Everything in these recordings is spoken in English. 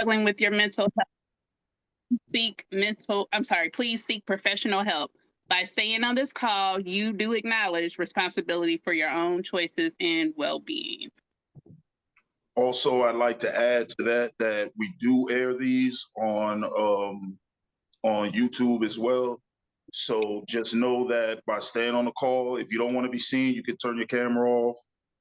struggling with your mental health, please seek professional help. By staying on this call, you do acknowledge responsibility for your own choices and well-being. Also, I'd like to add to that we do air these on YouTube as well. So just know that by staying on the call, if you don't want to be seen, you can turn your camera off.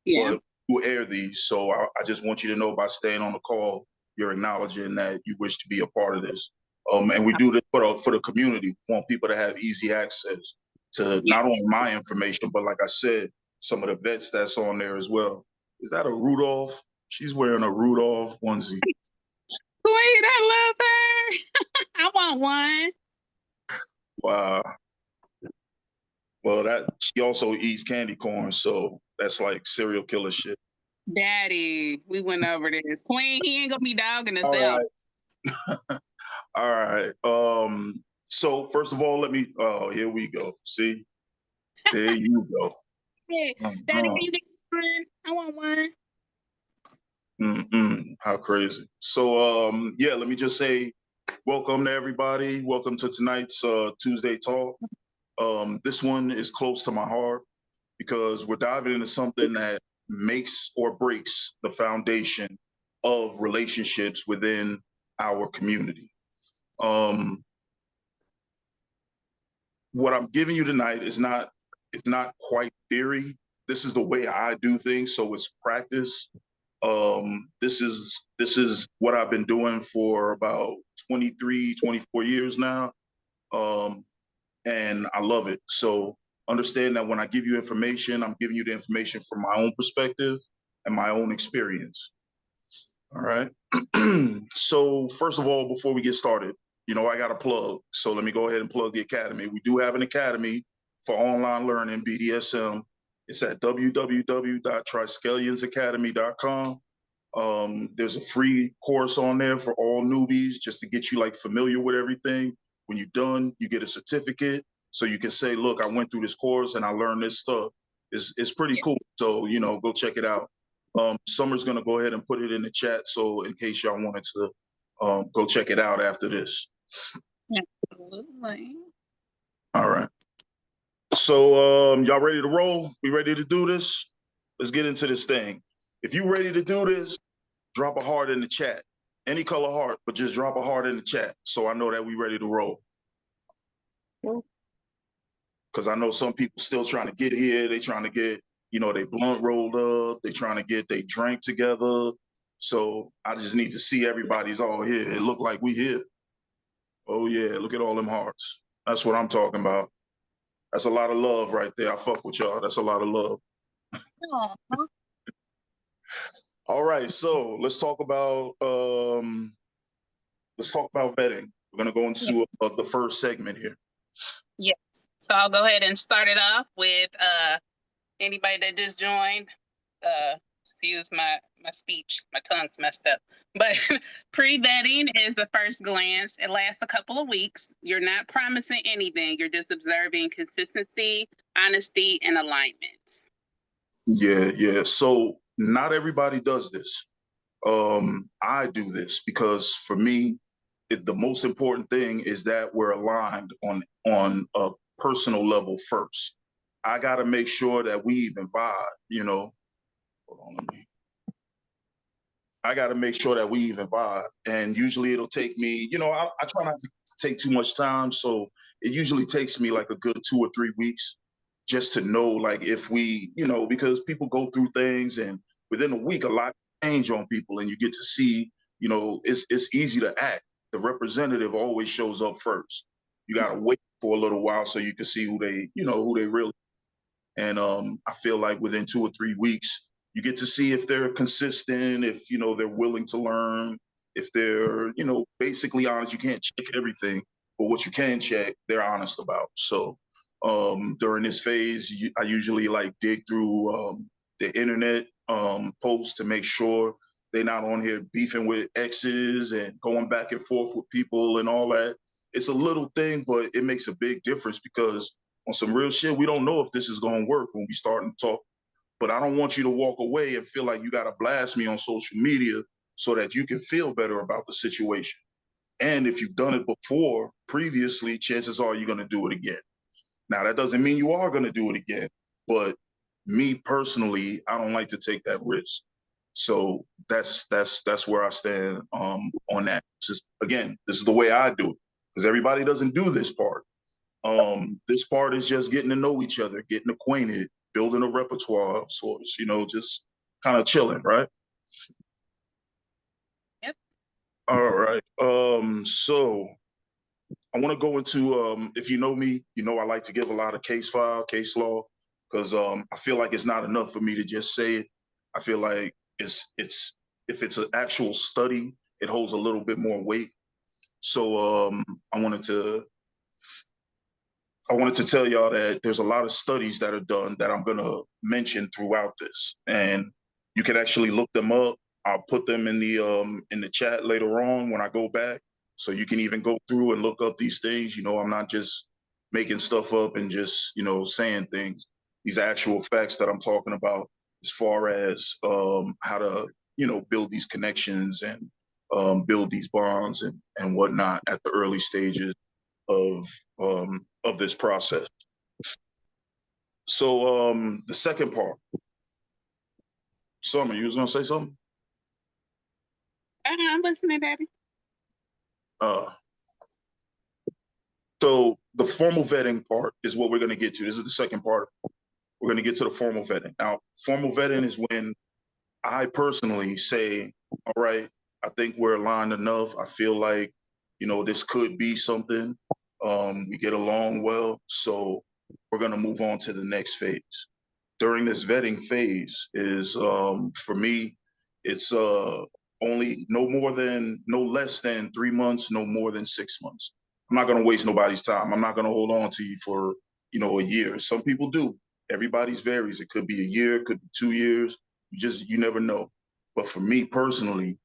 Yeah. But we'll air these. So I just want you to know by staying on the call, you're acknowledging that you wish to be a part of this. And we do this for the community. We want people to have easy access to not only my information, but like I said, some of the vets that's on there as well. Is that a Rudolph? She's wearing a Rudolph onesie. Wait, I love her. I want one. Wow. Well, she also eats candy corn, so that's like serial killer shit. Daddy, we went over this. Queen, he ain't gonna be dogging us out. All right. So first of all, here we go. See? There you go. Hey, Daddy, can you get one? I want one. How crazy. So let me just say welcome to everybody. Welcome to tonight's Tuesday Talk. This one is close to my heart because we're diving into something that makes or breaks the foundation of relationships within our community. What I'm giving you tonight is not quite theory. This is the way I do things, so it's practice. This is what I've been doing for about 23, 24 years now. And I love it. So understand that when I give you information, I'm giving you the information from my own perspective and my own experience. All right. So first of all, before we get started, I got a plug. So let me go ahead and plug the Academy. We do have an Academy for online learning, BDSM. It's at www.triskellionsacademy.com. There's a free course on there for all newbies just to get you familiar with everything. When you're done, you get a certificate. So you can say, look, I went through this course and I learned this stuff. It's pretty cool. So, go check it out. Summer's going to go ahead and put it in the chat. So in case y'all wanted to go check it out after this. Absolutely. All right. So y'all ready to roll? We ready to do this? Let's get into this thing. If you ready to do this, drop a heart in the chat. Any color heart, but just drop a heart in the chat so I know that we ready to roll. Because I know some people still trying to get here. They trying to get, they blunt rolled up. They trying to get they drink together. So I just need to see everybody's all here. It look like we here. Oh, yeah. Look at all them hearts. That's what I'm talking about. That's a lot of love right there. I fuck with y'all. That's a lot of love. All right. So let's talk about vetting. We're going to go into the first segment here. Yes. So I'll go ahead and start it off with anybody that just joined. Excuse my speech. My tongue's messed up. But pre-vetting is the first glance. It lasts a couple of weeks. You're not promising anything. You're just observing consistency, honesty, and alignment. Yeah. So not everybody does this. I do this because for me, the most important thing is that we're aligned on a personal level first. I got to make sure that we even vibe, Hold on, I got to make sure that we even vibe. And usually it'll take me, I try not to take too much time. So it usually takes me like a good 2 or 3 weeks just to know, if we, because people go through things and within a week, a lot change on people and you get to see, it's easy to act. The representative always shows up first. You got to wait for a little while so you can see who they really. And I feel like within 2 or 3 weeks, you get to see if they're consistent, if, they're willing to learn, if they're, basically honest. You can't check everything, but what you can check, they're honest about. So during this phase, I usually dig through the internet posts to make sure they're not on here beefing with exes and going back and forth with people and all that. It's a little thing, but it makes a big difference because on some real shit, we don't know if this is going to work when we start to talk. But I don't want you to walk away and feel like you got to blast me on social media so that you can feel better about the situation. And if you've done it before previously, chances are you're going to do it again. Now, that doesn't mean you are going to do it again, but me personally, I don't like to take that risk. So that's where I stand on that. This is the way I do it, because everybody doesn't do this part. This part is just getting to know each other, getting acquainted, building a repertoire of sorts, just kind of chilling, right? Yep. All right. So I want to go into if you know me, I like to give a lot of case law, because I feel like it's not enough for me to just say it. I feel like it's if it's an actual study, it holds a little bit more weight. So I wanted to tell y'all that there's a lot of studies that are done that I'm going to mention throughout this, and you can actually look them up. I'll put them in the chat later on when I go back, so you can even go through and look up these things. I'm not just making stuff up and just saying things. These are actual facts that I'm talking about, as far as how to build these connections and build these bonds and whatnot at the early stages of this process. So the second part, Summer, you was gonna say something? I'm listening, Daddy. So the formal vetting part is what we're gonna get to. This is the second part. We're gonna get to the formal vetting. Now, formal vetting is when I personally say, all right, I think we're aligned enough. I feel like, this could be something. We get along well. So we're going to move on to the next phase. During this vetting phase is, for me, it's only no less than 3 months, no more than 6 months. I'm not going to waste nobody's time. I'm not going to hold on to you for, a year. Some people do. Everybody's varies. It could be a year, it could be 2 years. You never know. But for me personally,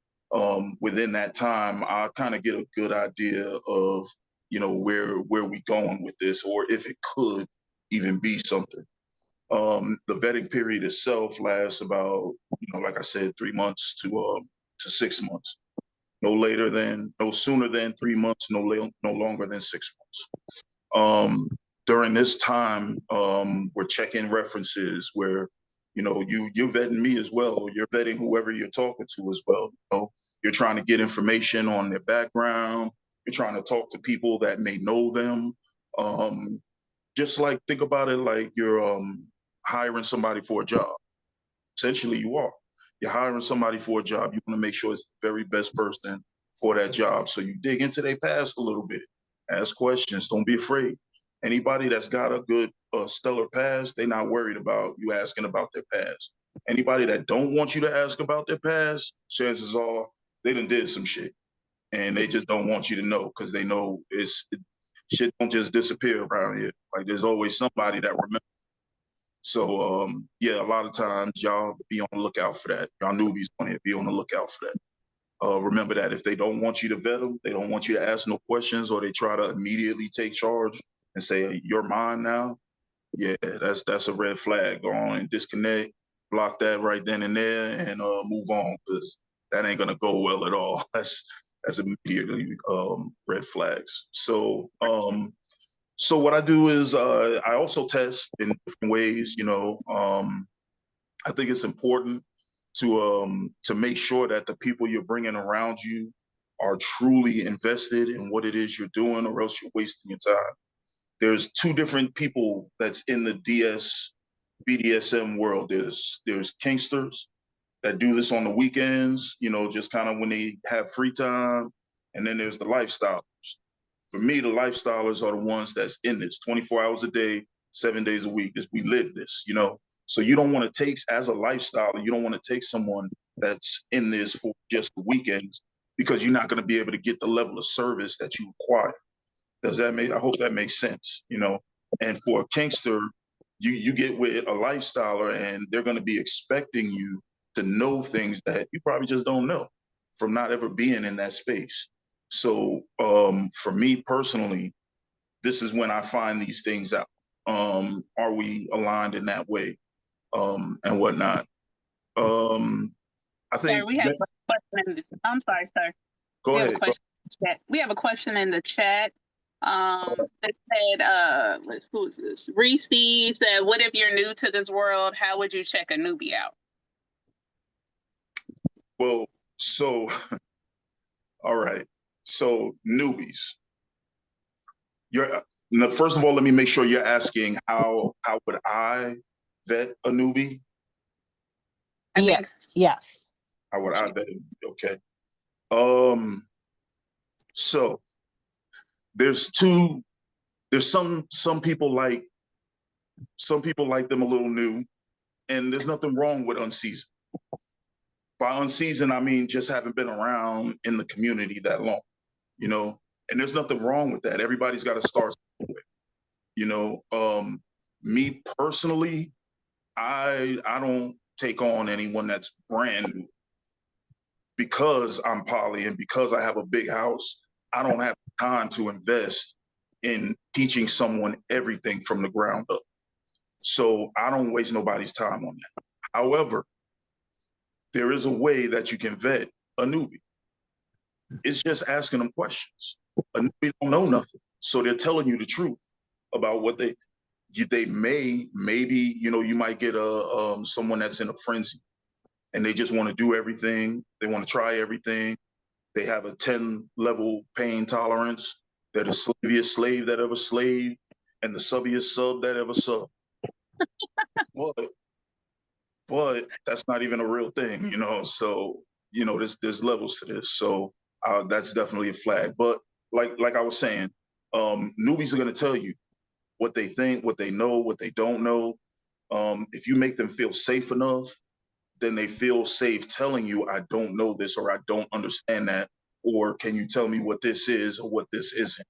within that time, I kind of get a good idea of, where we going with this, or if it could even be something. The vetting period itself lasts about, like I said, 3 months to 6 months. No sooner than 3 months, no longer than 6 months. During this time, we're checking references where, you're vetting me as well, or you're vetting whoever you're talking to as well. You're trying to get information on their background. You're trying to talk to people that may know them. Just like, think about it like you're hiring somebody for a job. Essentially, you are. You're hiring somebody for a job. You want to make sure it's the very best person for that job. So you dig into their past a little bit, ask questions. Don't be afraid. Anybody that's got a good stellar past, they're not worried about you asking about their past. Anybody that don't want you to ask about their past, chances are they done did some shit, and they just don't want you to know, because they know shit don't just disappear around here. Like, there's always somebody that remembers. So yeah, a lot of times y'all be on the lookout for that. Y'all newbies on here, be on the lookout for that. Remember that if they don't want you to vet them, they don't want you to ask no questions, or they try to immediately take charge and say, you're mine now. Yeah, that's a red flag. Go on and disconnect, block that right then and there, and move on, because that ain't gonna go well at all. That's immediately red flags. So what I do is I also test in different ways. I think it's important to make sure that the people you're bringing around you are truly invested in what it is you're doing, or else you're wasting your time. There's two different people that's in the BDSM world. There's kinksters that do this on the weekends, just kind of when they have free time, and then there's the lifestylers. For me, the lifestylers are the ones that's in this 24 hours a day, 7 days a week. We live this. So you don't want to take, as a lifestyler, you don't want to take someone that's in this for just the weekends, because you're not going to be able to get the level of service that you require. I hope that makes sense. And for a kinkster, you get with a lifestyler, and they're going to be expecting you to know things that you probably just don't know from not ever being in that space. So for me personally, this is when I find these things out. Are we aligned in that way, and whatnot? I think. Sorry, we have I'm sorry, sir. Go We have a ahead. question in the chat. We have a question in the chat. That said, who is this? Reese said, "What if you're new to this world? How would you check a newbie out?" Well, so all right. So newbies, you're first of all, let me make sure you're asking how would I vet a newbie? I think Yes. How would I vet a newbie? Okay. Um. So there's some people like them a little new, and there's nothing wrong with unseasoned. By unseasoned, I mean just haven't been around in the community that long, you know. And there's nothing wrong with that. Everybody's got to start somewhere, you know. Me personally, I don't take on anyone that's brand new because I'm poly and because I have a big house. I don't have time to invest in teaching someone everything from the ground up. So I don't waste nobody's time on that. However, there is a way that you can vet a newbie. It's just asking them questions. A newbie don't know nothing, so they're telling you the truth about what they maybe you might get a someone that's in a frenzy and they just want to do everything. They want to try everything. They have a 10-level pain tolerance. They're the slaviest slave that ever slaved and the subbiest sub that ever subbed. But that's not even a real thing, you know. So there's levels to this. So that's definitely a flag. But like I was saying, newbies are going to tell you what they think, what they know, what they don't know. If you make them feel safe enough, then they feel safe telling you, I don't know this, or I don't understand that, or can you tell me what this is or what this isn't.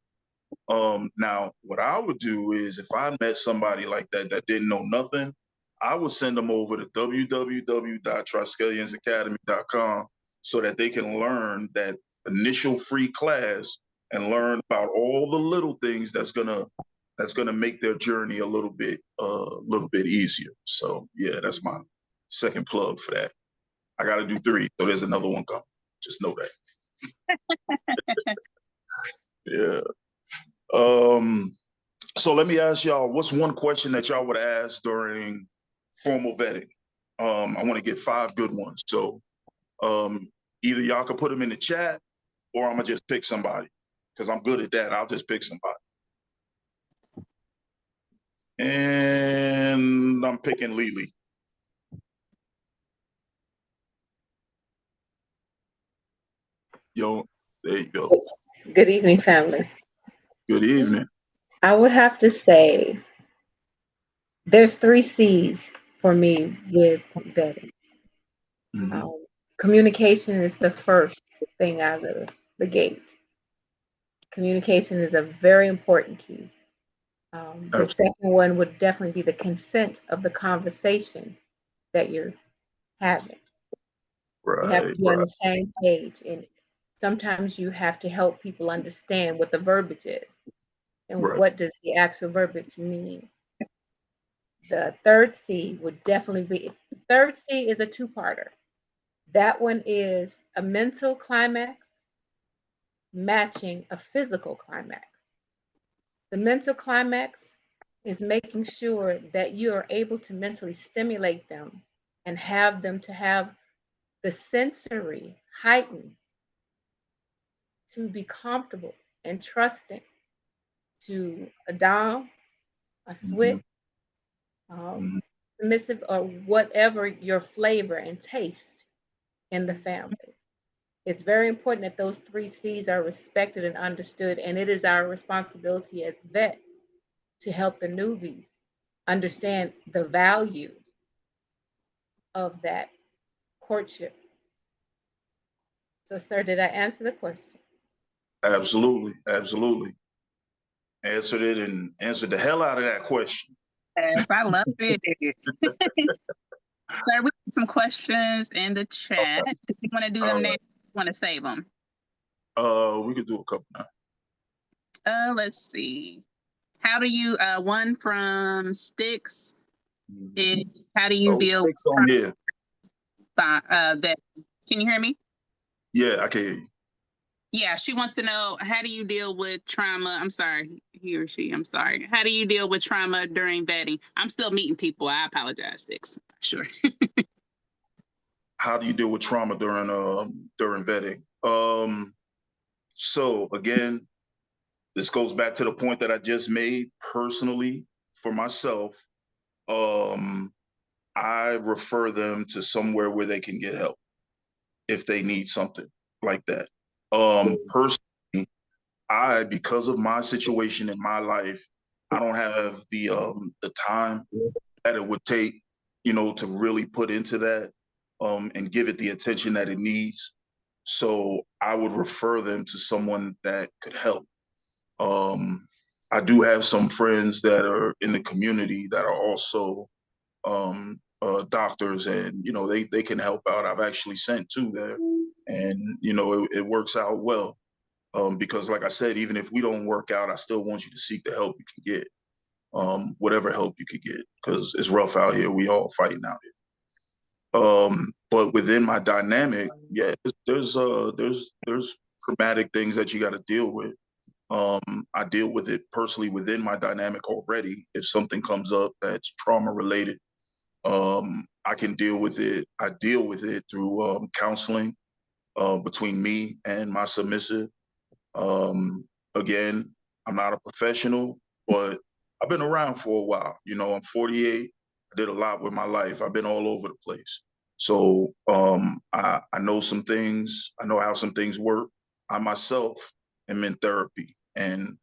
Now, what I would do is if I met somebody like that didn't know nothing, I would send them over to www.triskelionsacademy.com so that they can learn that initial free class and learn about all the little things that's gonna make their journey a little bit easier. So yeah, that's my second plug for that. I got to do 3, so there's another one coming. Just know that. Yeah. So let me ask y'all, what's one question that y'all would ask during formal vetting? I want to get 5 good ones. So either y'all can put them in the chat or I'm gonna just pick somebody because I'm good at that. I'll just pick somebody. And I'm picking Lily. Yo, there you go. Good evening, family. Good evening. I would have to say there's 3 C's for me with vetting. Mm-hmm. Communication is the first thing out of the gate. Communication is a very important key. The second one would definitely be the consent of the conversation that you're having. You have to be on the same page, and sometimes you have to help people understand what the verbiage is and what does the actual verbiage mean. The third C would definitely be, third C is a 2-parter. That one is a mental climax matching a physical climax. The mental climax is making sure that you are able to mentally stimulate them and have them to have the sensory heightened to be comfortable and trusting to a dom, a switch, submissive, or whatever your flavor and taste in the family. It's very important that those 3 C's are respected and understood, and it is our responsibility as vets to help the newbies understand the value of that courtship. So, sir, did I answer the question? Absolutely. Answered it and answered the hell out of that question. Yes, I love it. Sir, we have some questions in the chat. Do you want to do them now? Want to save them? We could do a couple now. Let's see. How do you one from Sticks is how do you deal Sticks on here. that? Can you hear me? Yeah, I can hear you. Yeah, she wants to know, how do you deal with trauma? I'm sorry, he or she, I'm sorry. How do you deal with trauma during vetting? I'm still meeting people. I apologize, Six. Sure. How do you deal with trauma during vetting? So again, this goes back to the point that I just made. Personally, for myself, um, I refer them to somewhere where they can get help if they need something like that. Personally, because of my situation in my life, I don't have the time that it would take, to really put into that, and give it the attention that it needs. So I would refer them to someone that could help. Um, I do have some friends that are in the community that are also doctors, and they can help out. I've actually sent two there, and it works out well. Because, like I said, even if we don't work out, I still want you to seek the help you can get, whatever help you could get, because it's rough out here. We all fighting out here. But within my dynamic, yeah, there's traumatic things that you got to deal with. I deal with it personally within my dynamic already. If something comes up that's trauma related, I can deal with it. I deal with it through counseling between me and my submissive. Um, Again, I'm not a professional, but I've been around for a while. I'm 48. I did a lot with my life. I've been all over the place. So I know some things. I know how some things work. I myself am in therapy and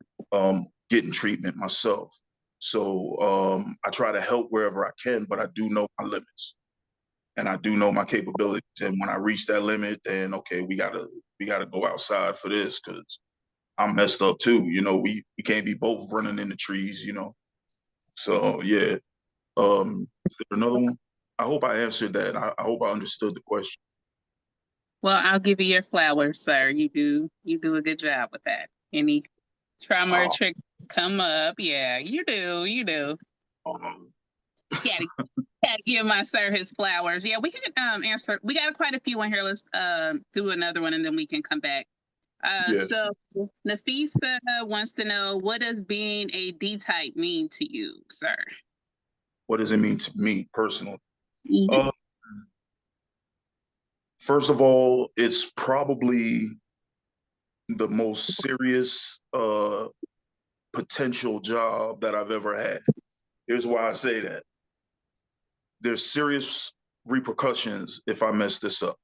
getting treatment myself. So I try to help wherever I can, but I do know my limits and I do know my capabilities. And when I reach that limit, then okay, we gotta go outside for this because I'm messed up too. We can't be both running in the trees. So yeah. Is there another one? I hope I answered that. I hope I understood the question. Well, I'll give you your flowers, sir. You do a good job with that. Any trauma or Oh, trick come up? Yeah, you do. um, Gotta gotta give my sir his flowers. Yeah, we can answer. We got quite a few on here. Let's do another one and then we can come back. yeah. So Nafisa wants to know, what does being a D type mean to you, sir? What does it mean to me personally? Hmm. Uh, First of all, it's probably the most serious potential job that I've ever had. Here's why I say that. There's serious repercussions if I mess this up.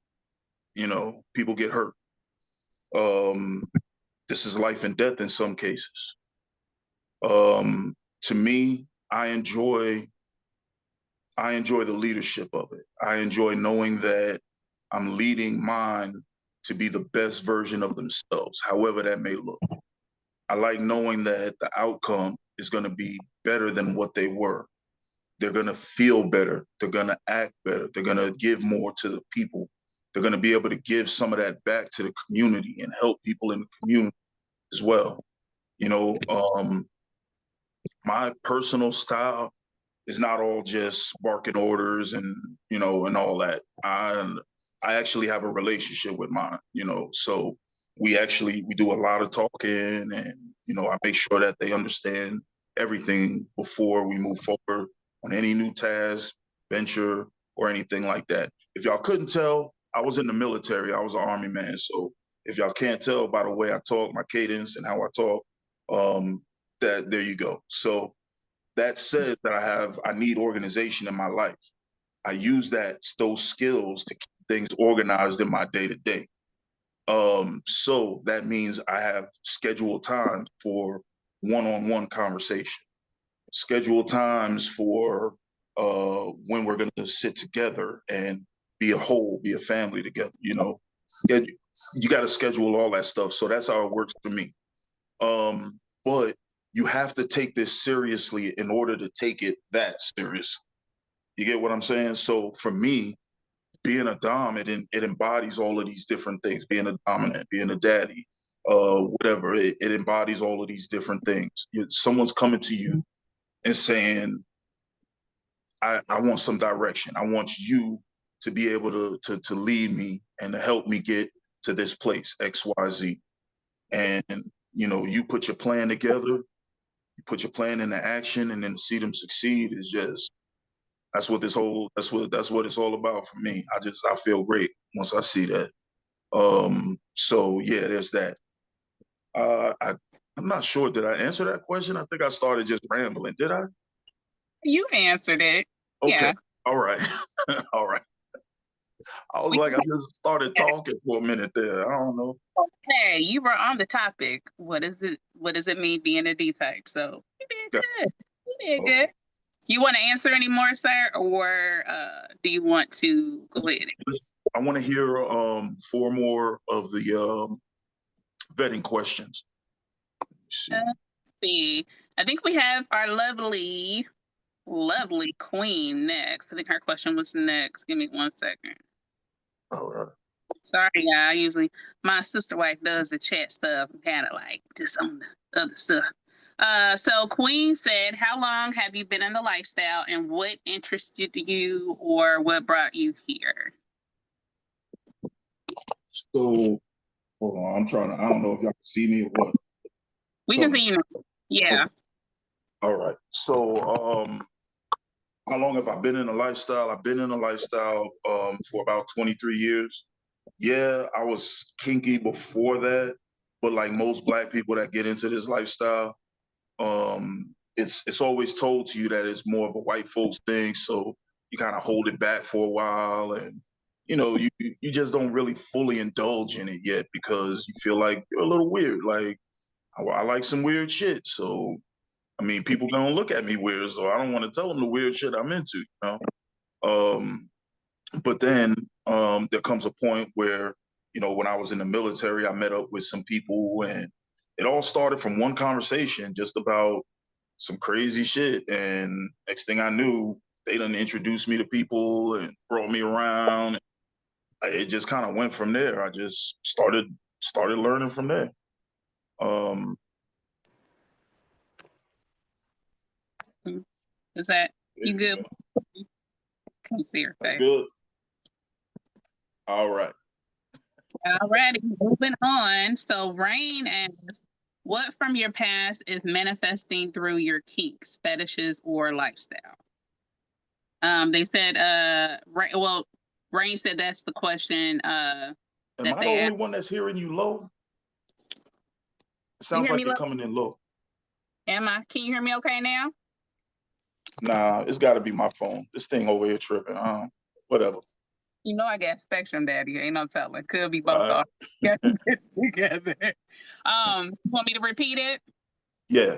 People get hurt. Um, this is life and death in some cases. To me, I enjoy the leadership of it. I enjoy knowing that I'm leading mine to be the best version of themselves, however that may look. I like knowing that the outcome is going to be better than what they were. They're going to feel better. They're going to act better. They're going to give more to the people. They're going to be able to give some of that back to the community and help people in the community as well. You know, um, my personal style is not all just barking orders and all that. I actually have a relationship with mine. So we do a lot of talking, and I make sure that they understand everything before we move forward on any new task, venture, or anything like that. If y'all couldn't tell, I was in the military. I was an army man. So if y'all can't tell by the way I talk, my cadence and how I talk, um, that there you go. So that says that I need organization in my life. I use those skills to keep things organized in my day to day. So that means I have scheduled times for one-on-one conversation, scheduled times for when we're going to sit together and be a whole, be a family together. Schedule. You got to schedule all that stuff. So that's how it works for me. But you have to take this seriously in order to take it that serious. You get what I'm saying? So for me, being a dom, it embodies all of these different things. Being a dominant, being a daddy, whatever. It embodies all of these different things. Someone's coming to you and saying, I want some direction. I want you to be able to lead me and to help me get to this place, XYZ. And, you put your plan together, you put your plan into action, and then to see them succeed is just, that's what it's all about for me. I feel great once I see that. So yeah, there's that. I'm not sure. Did I answer that question? I think I started just rambling. Did I? You answered it. Okay. Yeah. All right. All right. I was like, I just started talking for a minute there. I don't know. Hey, you were on the topic. What does it mean being a D type? So you did good. You did good. You want to answer any more, sir, or do you want to go ahead? I want to hear 4 more of the vetting questions. Let's see. I think we have our lovely queen next. I think her question was next. Give me 1 second. All right. Sorry, y'all. Usually my sister wife does the chat stuff, kind of like just on the other stuff. So Queen said, how long have you been in the lifestyle and what interested you or what brought you here? So, hold on. I don't know if y'all can see me or what. We can see you now. Yeah. Okay. All right. So, how long have I been in a lifestyle? I've been in a lifestyle for about 23 years. Yeah, I was kinky before that, but like most Black people that get into this lifestyle, it's always told to you that it's more of a white folks thing. So you kind of hold it back for a while, and you just don't really fully indulge in it yet because you feel like you're a little weird. Like I like some weird shit, so I mean, people gonna look at me weird, so I don't want to tell them the weird shit I'm into, But then there comes a point where, when I was in the military, I met up with some people, and it all started from one conversation, just about some crazy shit. And next thing I knew, they done introduced me to people and brought me around. It just kind of went from there. I just started learning from there. Is that you good? Can't see her face. That's good. All right. Alrighty, moving on. So Rain asks, what from your past is manifesting through your kinks, fetishes, or lifestyle? They said, Rain said that's the question. Am I the only one that's hearing you low? It sounds like you're coming in low. Am I? Can you hear me okay now? Nah, it's got to be my phone. This thing over here tripping. Whatever. I got Spectrum, Daddy. Ain't no telling. Could be both off together. Want me to repeat it? Yeah.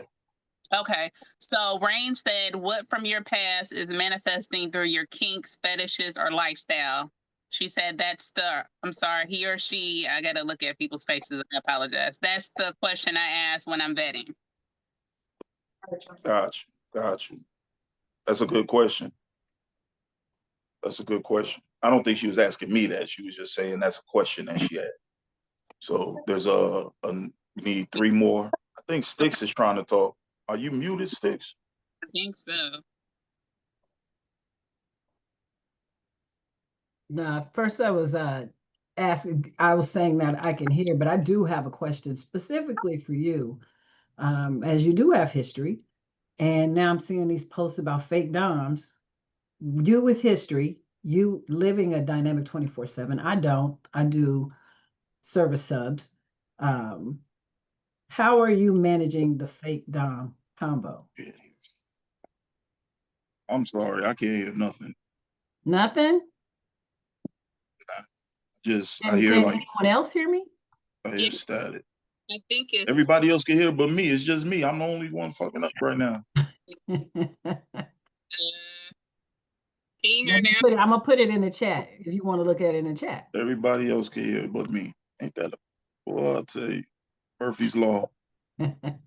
Okay. So Rain said, what from your past is manifesting through your kinks, fetishes, or lifestyle? She said I'm sorry, he or she, I got to look at people's faces. I apologize. That's the question I ask when I'm vetting. Got you. That's a good question. I don't think she was asking me that. She was just saying that's a question that she had. So there's we need 3 more. I think Sticks is trying to talk. Are you muted, Sticks? I think so. No, first I was I was saying that I can hear, but I do have a question specifically for you, as you do have history, and now I'm seeing these posts about fake doms. You with history, you living a dynamic 24/7. I don't. I do service subs. How are you managing the fake dom combo? I'm sorry, I can't hear nothing. Nothing? I hear can like anyone else hear me? I hear static. I think it's Everybody else can hear but me. It's just me. I'm the only one fucking up right now. Can you hear now? I'm gonna put it in the chat if you want to look at it in the chat. Everybody else can hear but me. Ain't that well, I'll tell you. Murphy's Law. Can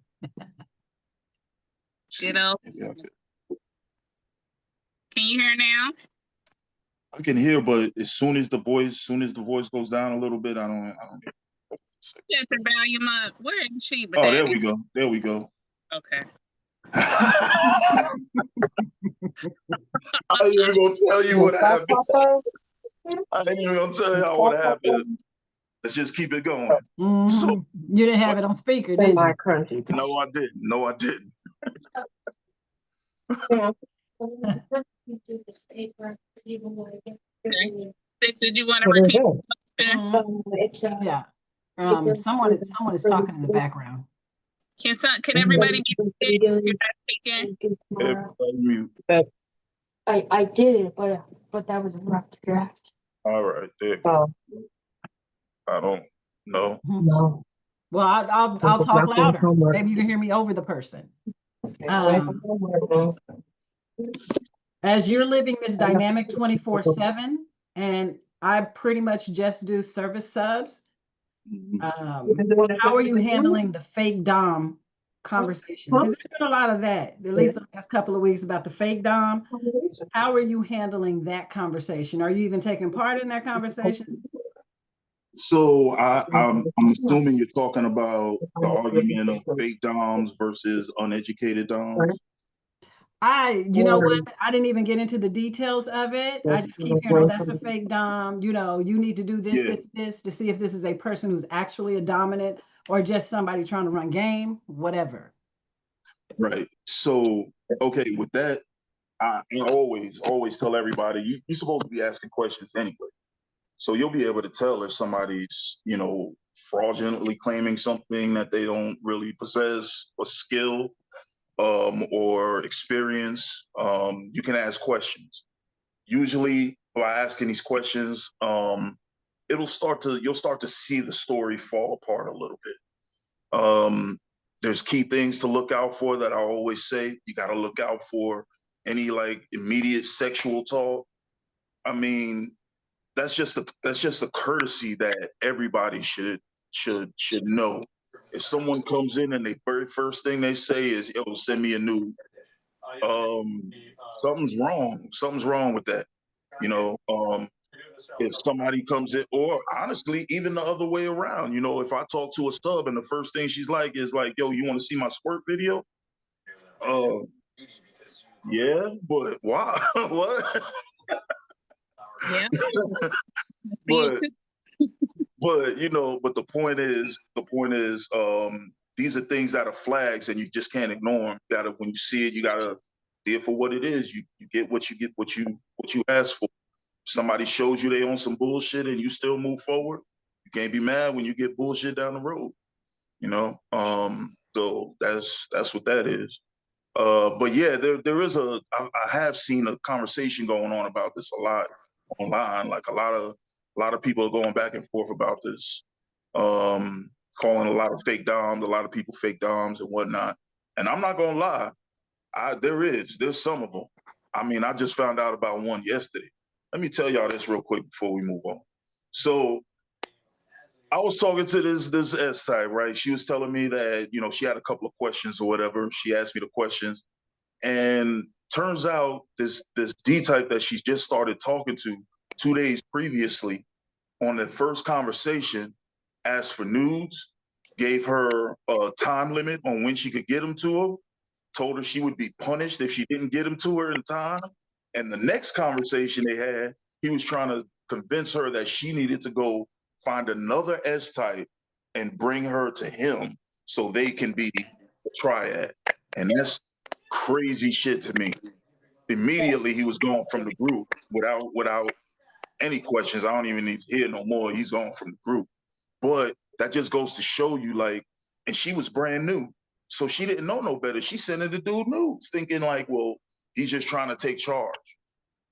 you hear now? I can hear, but as soon as the voice goes down a little bit, I don't hear. Get the volume up. Where is she? Oh, there we go. There we go. Okay. I ain't even gonna tell you what happened. I ain't even gonna tell y'all what happened. Let's just keep it going. Mhm. So You didn't have it on speaker, did you? crunchy. no, I didn't. No, I didn't. Six, did you want to repeat? Mhm. Yeah. Someone is talking in the background. Can everybody be muted if you're not speaking? Everybody mute. I did it, but that was a rough draft. All right, there you go. I don't know. No. Well, I'll talk louder. Maybe you can hear me over the person. As you're living this dynamic 24/7, and I pretty much just do service subs, how are you handling the fake Dom conversation? Because there's been a lot of that, at least the last couple of weeks, about the fake Dom. How are you handling that conversation? Are you even taking part in that conversation? So I'm assuming you're talking about the argument of fake Doms versus uneducated Doms. You know what? I didn't even get into the details of it. I just keep hearing, oh, that's a fake Dom. You know, you need to do this, Yeah. this to see if this is a person who's actually a dominant or just somebody trying to run game, whatever. Right. So, okay, with that, I always tell everybody, you're supposed to be asking questions anyway. So you'll be able to tell if somebody's, you know, fraudulently claiming something that they don't really possess, a skill, or experience. You can ask questions. Usually by asking these questions, you'll start to see the story fall apart a little bit. There's key things to look out for that I always say. You got to look out for any like immediate sexual talk. I mean, that's just a courtesy that everybody should know. If someone comes in and the very first thing they say is, "Yo, send me a nude," something's wrong. Something's wrong with that. You know, if somebody comes in, or honestly, even the other way around. You know, if I talk to a sub and the first thing she's like is like, "Yo, you want to see my squirt video?" Yeah, but why? What? Yeah. but you know, but the point is, these are things that are flags, and you just can't ignore them. You gotta, when you see it, you gotta see it for what it is. You get what you ask for. Somebody shows you they on some bullshit, and you still move forward. You can't be mad when you get bullshit down the road. You know, so that's what that is. But yeah, there is I have seen a conversation going on about this a lot online. Like a lot of people are going back and forth about this, calling a lot of fake Doms, a lot of people fake Doms and whatnot. And I'm not gonna lie, there's some of them. I mean, I just found out about one yesterday. Let me tell y'all this real quick before we move on. So I was talking to this S type, right? She was telling me that, you know, she had a couple of questions or whatever. She asked me the questions, and turns out this D type that she's just started talking to 2 days previously, on the first conversation, asked for nudes, gave her a time limit on when she could get them to her, told her she would be punished if she didn't get them to her in time. And the next conversation they had, he was trying to convince her that she needed to go find another S type and bring her to him so they can be a triad. And that's crazy shit to me. Immediately he was gone from the group without any questions. I don't even need to hear no more. He's gone from the group. But that just goes to show you, like, and she was brand new. So she didn't know no better. She sending the dude nudes, thinking like, well, he's just trying to take charge,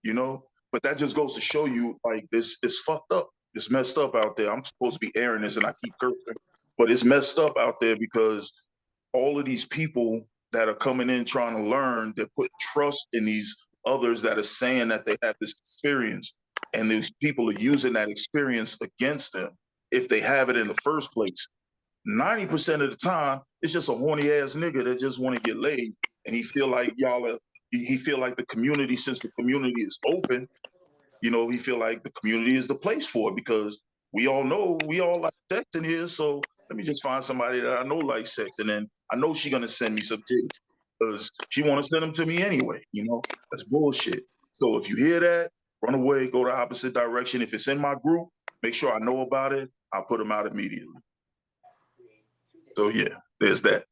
you know? But that just goes to show you, like, this is fucked up. It's messed up out there. I'm supposed to be airing this and I keep cursing, but it's messed up out there because all of these people that are coming in trying to learn, they put trust in these others that are saying that they have this experience. And these people are using that experience against them if they have it in the first place. 90% of the time, it's just a horny ass nigga that just want to get laid. And he feel like he feel like the community, since the community is open, you know, he feel like the community is the place for it because we all know we all like sex in here. So let me just find somebody that I know likes sex. And then I know she's going to send me some titties because she want to send them to me anyway. You know, that's bullshit. So if you hear that, run away, go the opposite direction. If it's in my group, make sure I know about it. I put them out immediately. So yeah, there's that.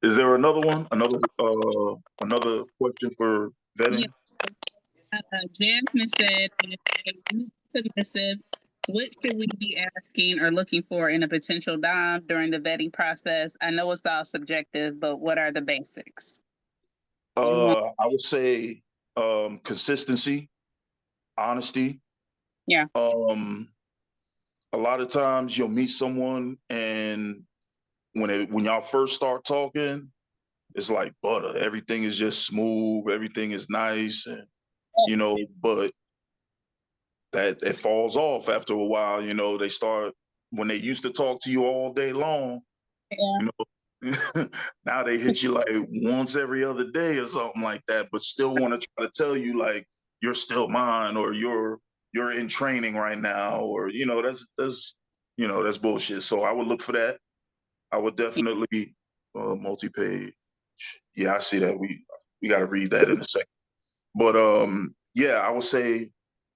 Is there another one? Another question for vetting? Jasmine said, submissive, what should we be asking or looking for in a potential dom during the vetting process? I know it's all subjective, but what are the basics? I would say consistency, honesty. Yeah. A lot of times you'll meet someone and when y'all first start talking, it's like butter. Everything is just smooth, everything is nice, and but that it falls off after a while. They start when they used to talk to you all day long, now they hit you like once every other day or something like that, but still want to try to tell you like you're still mine or you're in training right now, or that's bullshit. So I would look for that. I would definitely multi-page. Yeah, I see that. We got to read that in a second. But yeah, I would say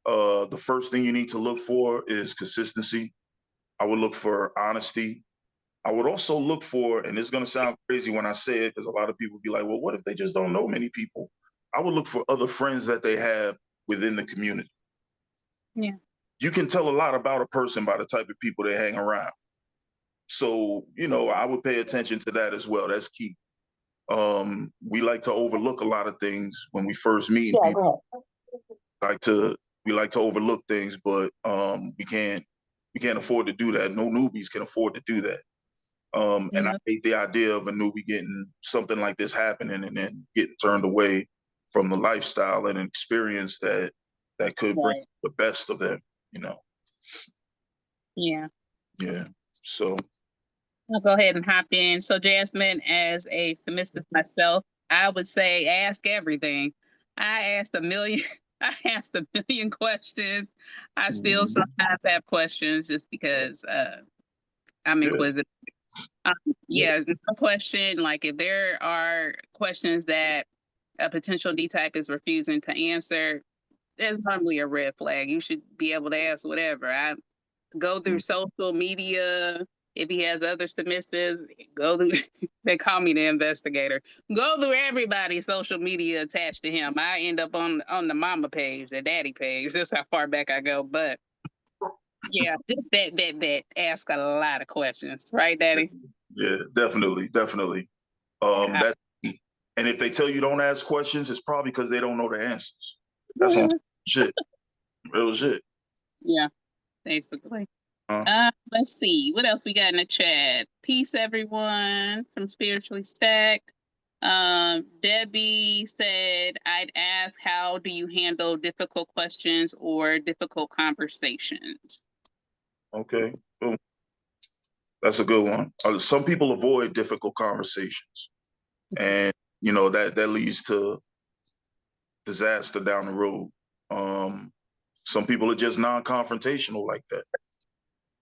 the first thing you need to look for is consistency. I would look for honesty. I would also look for, and it's going to sound crazy when I say it, because a lot of people be like, well, what if they just don't know many people? I would look for other friends that they have within the community. Yeah. You can tell a lot about a person by the type of people they hang around. So, I would pay attention to that as well. That's key. We like to overlook a lot of things when we first meet people. We like to overlook things, but we can't afford to do that. No newbies can afford to do that. And I hate the idea of a newbie getting something like this happening and then getting turned away from the lifestyle and experience that could bring the best of them, Yeah. Yeah. So I'll go ahead and hop in. So Jasmine, as a submissive myself, I would say ask everything. I asked a million questions. I still sometimes have questions just because I'm inquisitive. No question. Like if there are questions that a potential D-type is refusing to answer, there's normally a red flag. You should be able to ask whatever. I go through social media. If he has other submissives, go through. They call me the investigator. Go through everybody's social media attached to him. I end up on the mama page, the daddy page. That's how far back I go. But yeah, just that ask a lot of questions, right, Daddy? Yeah, definitely. That's key. And if they tell you don't ask questions, it's probably because they don't know the answers. That's on shit. Real shit. Yeah, basically. Let's see. What else we got in the chat? Peace, everyone, from Spiritually Stacked. Debbie said, I'd ask, how do you handle difficult questions or difficult conversations? Okay. Boom. That's a good one. Some people avoid difficult conversations. And, that leads to disaster down the road. Some people are just non-confrontational like that.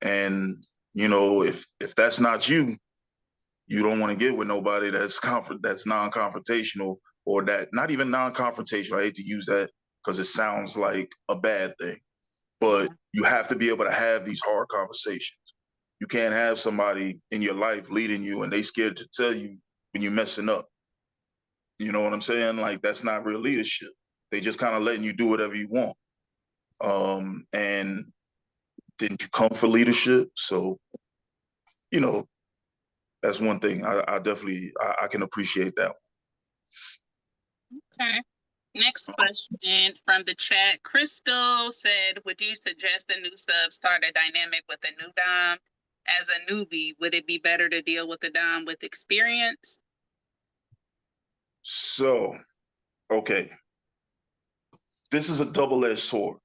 And, if that's not you, you don't want to get with nobody that's non-confrontational, or that not even non-confrontational. I hate to use that because it sounds like a bad thing, but you have to be able to have these hard conversations. You can't have somebody in your life leading you and they scared to tell you when you're messing up. You know what I'm saying? Like, that's not real leadership. They just kind of letting you do whatever you want. And didn't you come for leadership? So, that's one thing. I definitely I can appreciate that. Okay. Next question from the chat. Crystal said, would you suggest a new sub start a dynamic with a new dom? As a newbie, would it be better to deal with a dom with experience? So, okay. This is a double-edged sword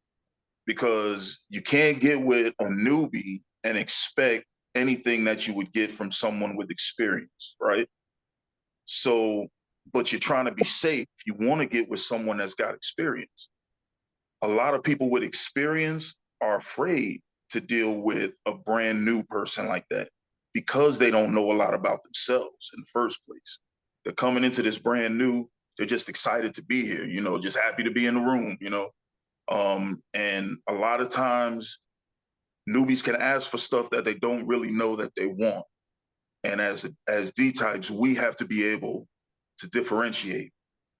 because you can't get with a newbie and expect anything that you would get from someone with experience, right? So, but you're trying to be safe. You want to get with someone that's got experience. A lot of people with experience are afraid to deal with a brand new person like that because they don't know a lot about themselves in the first place. They're coming into this brand new, they're just excited to be here, just happy to be in the room, And a lot of times newbies can ask for stuff that they don't really know that they want. And as D types, we have to be able to differentiate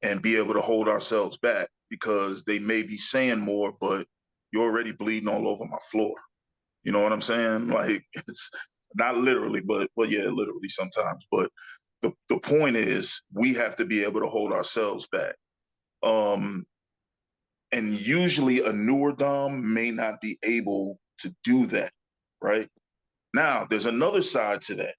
and be able to hold ourselves back, because they may be saying more, but you're already bleeding all over my floor. You know what I'm saying? Like, it's not literally, but yeah, literally sometimes. But the point is, we have to be able to hold ourselves back. And usually a newer Dom may not be able to do that, right? Now, there's another side to that.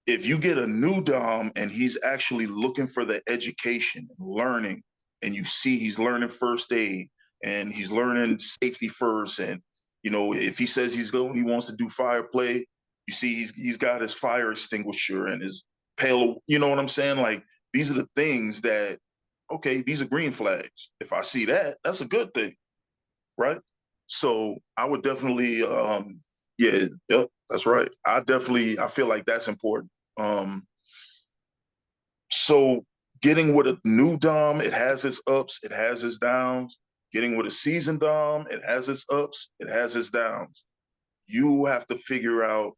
If you get a new Dom and he's actually looking for the education, learning, and you see he's learning first aid and he's learning safety first, and if he says he wants to do fire play, you see he's got his fire extinguisher and his pail. You know what I'm saying? Like, these are the things that, okay, these are green flags. If I see that, that's a good thing, right? So I would definitely, yeah, yep, that's right. I feel like that's important. So getting with a new Dom, it has its ups, it has its downs. Getting with a seasoned Dom, it has its ups, it has its downs. You have to figure out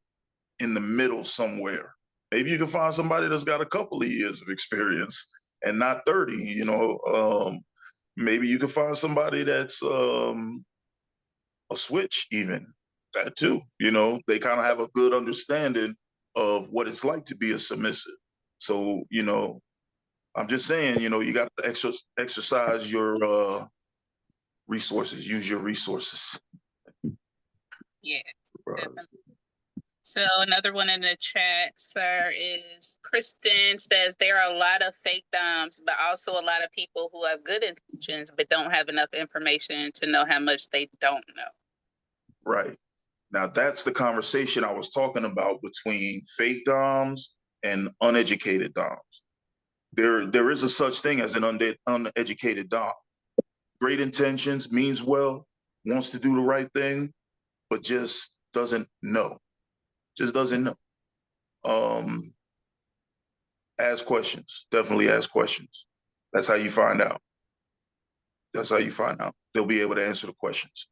in the middle somewhere. Maybe you can find somebody that's got a couple of years of experience and not 30, maybe you can find somebody that's a switch even, that too. They kind of have a good understanding of what it's like to be a submissive. So, I'm just saying, you got to exercise your resources, use your resources. Yeah. So another one in the chat, sir, is Kristen says there are a lot of fake Doms, but also a lot of people who have good intentions but don't have enough information to know how much they don't know. Right. Now, that's the conversation I was talking about between fake Doms and uneducated Doms. There is a such thing as an uneducated Dom. Great intentions, means well, wants to do the right thing, but just doesn't know. Just doesn't know. Ask questions. Definitely ask questions. That's how you find out. That's how you find out. They'll be able to answer the questions.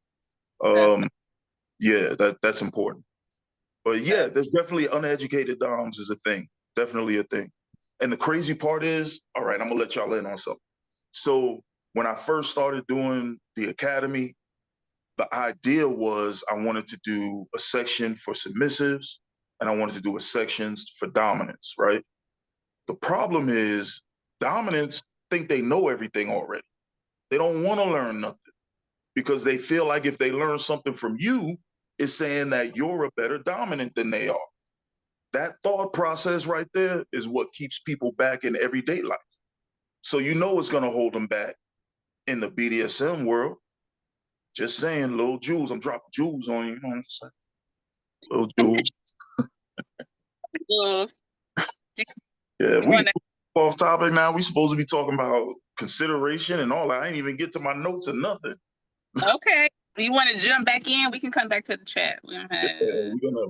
Yeah, that's important. But yeah, there's definitely uneducated Doms is a thing. Definitely a thing. And the crazy part is, all right, I'm gonna let y'all in on something. So when I first started doing the academy, the idea was I wanted to do a section for submissives and I wanted to do a section for dominants, right? The problem is dominants think they know everything already. They don't want to learn nothing because they feel like if they learn something from you, it's saying that you're a better dominant than they are. That thought process right there is what keeps people back in everyday life. So it's going to hold them back in the BDSM world. Just saying, little jewels. I'm dropping jewels on you. You know what I'm saying? Little jewels. Yeah, we off topic now. We supposed to be talking about consideration and all that. I ain't even get to my notes or nothing. Okay. You want to jump back in? We can come back to the chat. Yeah,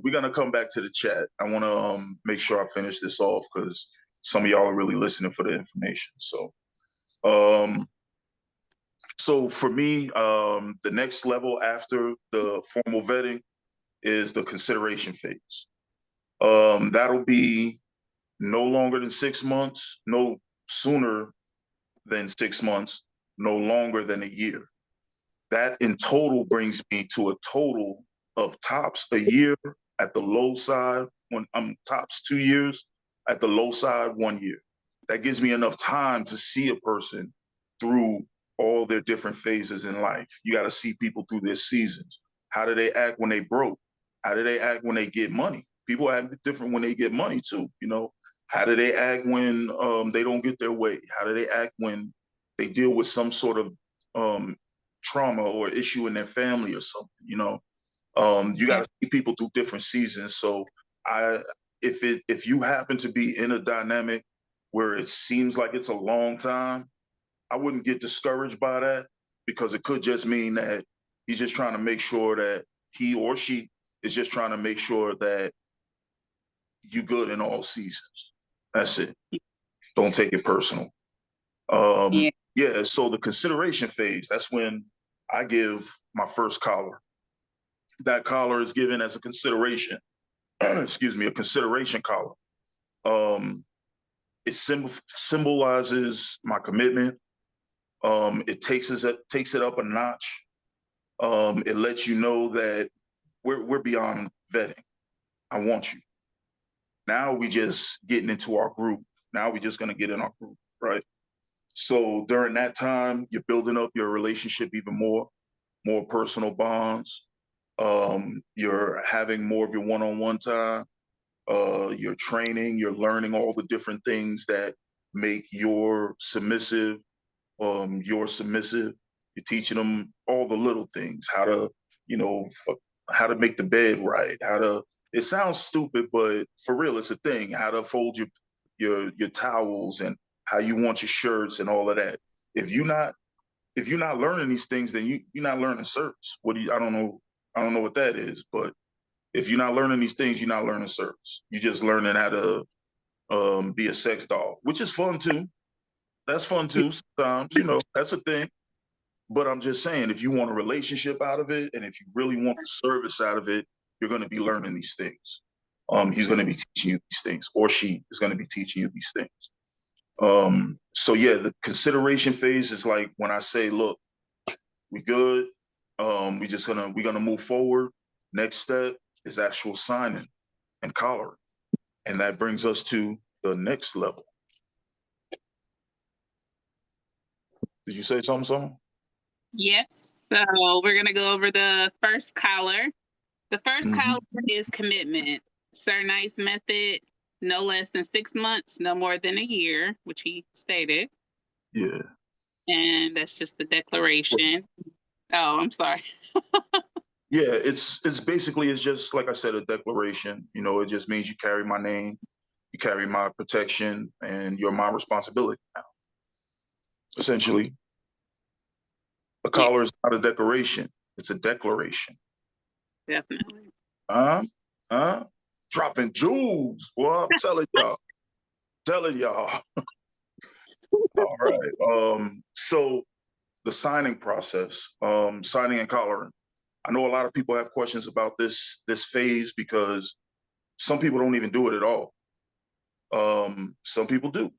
we're gonna come back to the chat. I want to make sure I finish this off because some of y'all are really listening for the information. So for me, the next level after the formal vetting is the consideration phase. That'll be no longer than 6 months, no sooner than 6 months, no longer than a year. That in total brings me to a total of tops a year at the low side, when I'm tops 2 years, at the low side 1 year. That gives me enough time to see a person through all their different phases in life. You got to see people through their seasons. How do they act when they broke? How do they act when they get money? People act different when they get money too, How do they act when they don't get their way? How do they act when they deal with some sort of trauma or issue in their family or something? You got to see people through different seasons. So if you happen to be in a dynamic where it seems like it's a long time, I wouldn't get discouraged by that, because it could just mean that he's just trying to make sure that he or she is just trying to make sure that you good in all seasons. That's it. Don't take it personal. Yeah, so the consideration phase, that's when I give my first collar. that collar is given as a consideration. Excuse me, a consideration collar. It symbolizes my commitment. It takes it up a notch. It lets you know that we're beyond vetting. I want you. Now we just getting into our group. Now we just gonna get in our group, right? So during that time, you're building up your relationship even more personal bonds. You're having more of your one-on-one time. You're training, you're learning all the different things that make your submissive. You're teaching them all the little things, how to, how to make the bed right, how to. It sounds stupid, but for real, it's a thing. How to fold your towels and how you want your shirts and all of that. If you're not learning these things, then you're not learning service. I don't know what that is, but if you're not learning these things, you're not learning service. You're just learning how to be a sex doll, which is fun too. That's fun too. Sometimes, that's a thing. But I'm just saying, if you want a relationship out of it, and if you really want the service out of it, you're going to be learning these things. He's going to be teaching you these things, or she is going to be teaching you these things. So yeah, the consideration phase is like when I say, look, we good. We're gonna move forward. Next step is actual signing and collaring. And that brings us to the next level. Did you say something? Yes. So we're gonna go over the first collar. The first collar is commitment. Sir Knight's method, no less than 6 months, no more than a year, which he stated. Yeah. And that's just the declaration. Oh, I'm sorry. Yeah, it's basically, it's just like I said, a declaration. It just means you carry my name, you carry my protection, and you're my responsibility now. Essentially, a collar is not a decoration; it's a declaration. Definitely. Dropping jewels. Well, I'm telling y'all. All right. So the signing process, signing and collaring. I know a lot of people have questions about this phase because some people don't even do it at all. Some people do.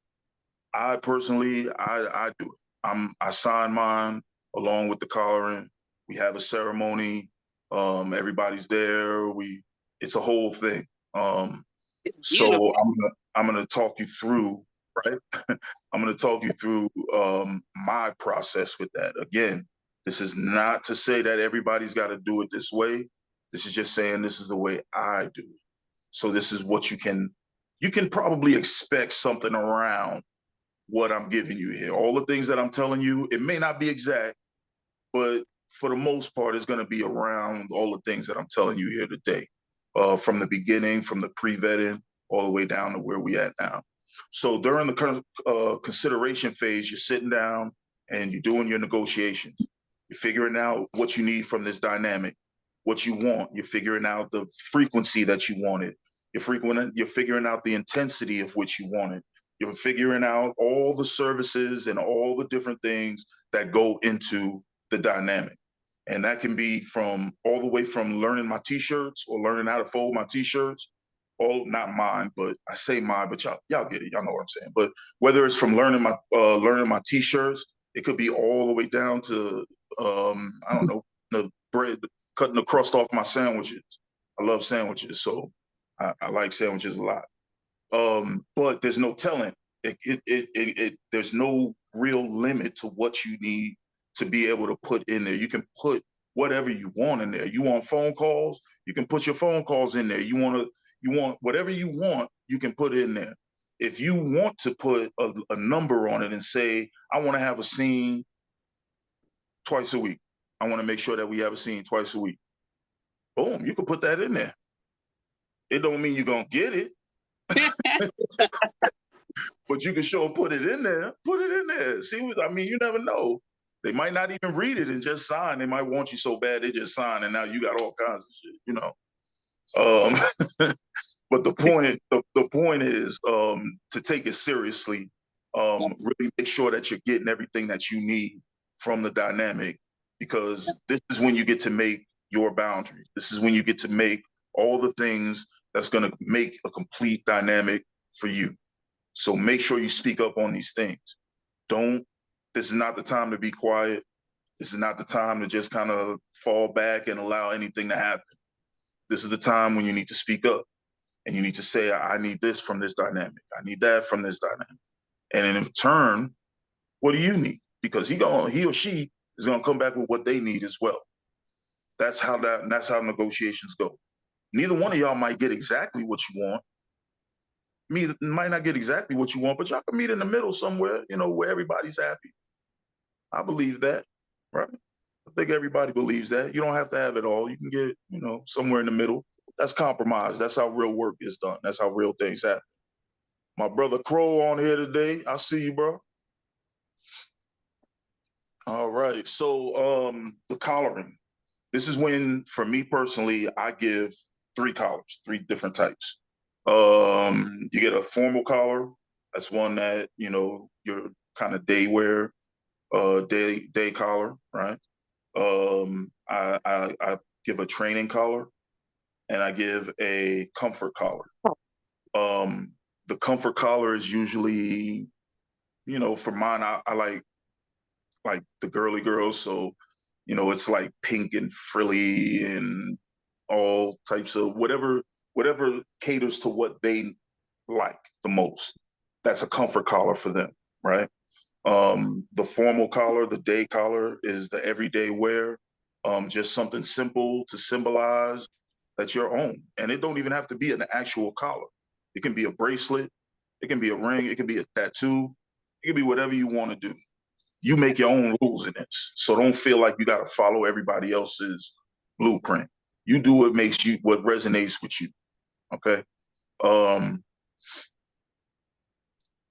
I personally, I do it. I sign mine along with the collaring. We have a ceremony. Everybody's there. It's a whole thing. So I'm gonna talk you through, right? I'm gonna talk you through my process with that. Again, this is not to say that everybody's got to do it this way. This is just saying this is the way I do it. So this is what you can probably expect something around what I'm giving you here. All the things that I'm telling you, it may not be exact, but for the most part, it's going to be around all the things that I'm telling you here today, from the beginning, from the pre-vetting, all the way down to where we at now. So during the consideration phase, you're sitting down and you're doing your negotiations. You're figuring out what you need from this dynamic, what you want. You're figuring out the frequency that you wanted. You're figuring out the intensity of which you wanted. You're figuring out all the services and all the different things that go into the dynamic. And that can be from all the way from learning my t-shirts or learning how to fold my t-shirts. Not mine, but I say mine, but y'all get it. Y'all know what I'm saying. But whether it's from learning my t-shirts, it could be all the way down to I don't know, the bread, cutting the crust off my sandwiches. I love sandwiches, so I like sandwiches a lot. But there's no telling. There's no real limit to what you need to be able to put in there. You can put whatever you want in there. You want phone calls, you can put your phone calls in there. You want whatever you want, you can put in there. If you want to put a number on it and say, I want to have a scene twice a week. I want to make sure that we have a scene twice a week. Boom, you can put that in there. It don't mean you're going to get it. But you can sure put it in there. Put it in there. See what I mean? You never know. They might not even read it and just sign. They might want you so bad they just sign, and now you got all kinds of shit, But the point is to take it seriously. Really make sure that you're getting everything that you need from the dynamic, because this is when you get to make your boundaries. This is when you get to make all the things that's going to make a complete dynamic for you. So make sure you speak up on these things. This is not the time to be quiet. This is not the time to just kind of fall back and allow anything to happen. This is the time when you need to speak up and you need to say, I need this from this dynamic. I need that from this dynamic. And in turn, what do you need? Because he or she is going to come back with what they need as well. That's how negotiations go. Neither one of y'all might get exactly what you want. Might not get exactly what you want, but y'all can meet in the middle somewhere, where everybody's happy. I believe that, right? I think everybody believes that. You don't have to have it all. You can get, somewhere in the middle. That's compromise. That's how real work is done. That's how real things happen. My brother Crow on here today. I see you, bro. All right. So the collaring. This is when, for me personally, I give 3 collars, 3 different types. You get a formal collar. That's one that, your kind of day wear, day collar, right? I give a training collar and I give a comfort collar. The comfort collar is usually, for mine, I like the girly girls. So, it's like pink and frilly and all types of whatever caters to what they like the most. That's a comfort collar for them, right? The formal collar, the day collar, is the everyday wear. Just something simple to symbolize that you're own. And it don't even have to be an actual collar. It can be a bracelet, it can be a ring, it can be a tattoo, it can be whatever you want to do. You make your own rules in this. So don't feel like you got to follow everybody else's blueprint. You do what resonates with you. Okay.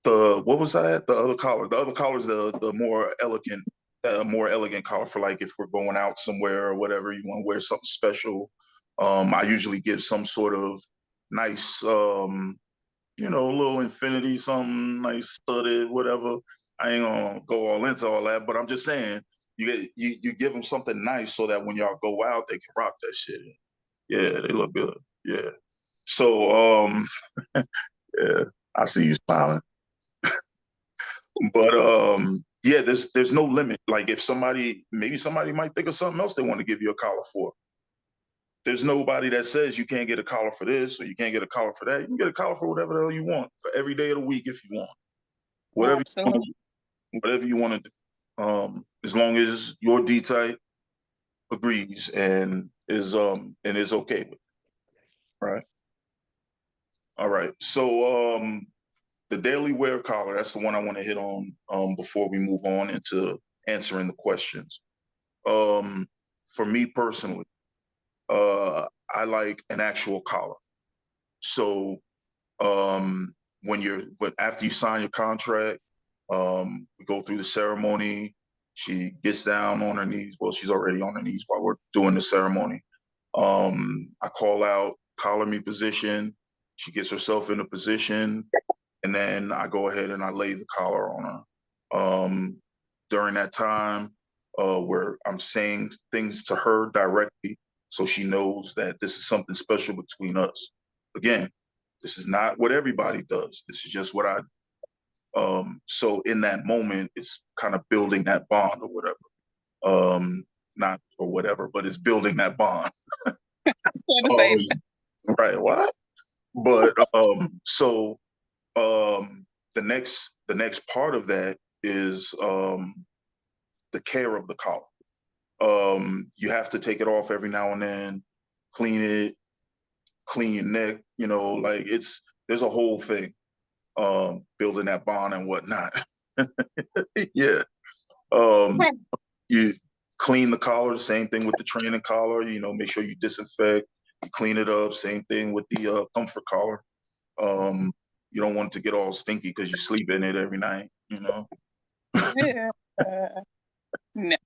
What was that? The other collar. The other collar is the more elegant collar for, like, if we're going out somewhere or whatever, you want to wear something special. I usually give some sort of nice, little infinity, something nice studded, whatever. I ain't gonna go all into all that, but I'm just saying you give them something nice so that when y'all go out, they can rock that shit. Yeah, they look good. Yeah. So yeah, I see you smiling. But yeah, there's no limit. Like, if maybe somebody might think of something else they want to give you a collar for. There's nobody that says you can't get a collar for this or you can't get a collar for that. You can get a collar for whatever the hell you want, for every day of the week if you want. Whatever you want to do. As long as your D-type agrees and is okay with it. Right? All right. So the daily wear collar, that's the one I want to hit on before we move on into answering the questions. For me personally, I like an actual collar. So after you sign your contract, we go through the ceremony. She gets down on her knees. Well, she's already on her knees while we're doing the ceremony. I call out collar me position. She gets herself in a position, and then I go ahead and I lay the collar on her. During that time, where I'm saying things to her directly, so she knows that this is something special between us. Again, this is not what everybody does. This is just what I do. So in that moment, it's kind of building that bond or whatever. Not or whatever, but it's building that bond. Right, what? But so the next part of that is the care of the collar. You have to take it off every now and then, clean it, clean your neck, like there's a whole thing, building that bond and whatnot. Yeah. You clean the collar, same thing with the training collar, make sure you disinfect, you clean it up, same thing with the comfort collar. You don't want it to get all stinky because you sleep in it every night, Yeah. No.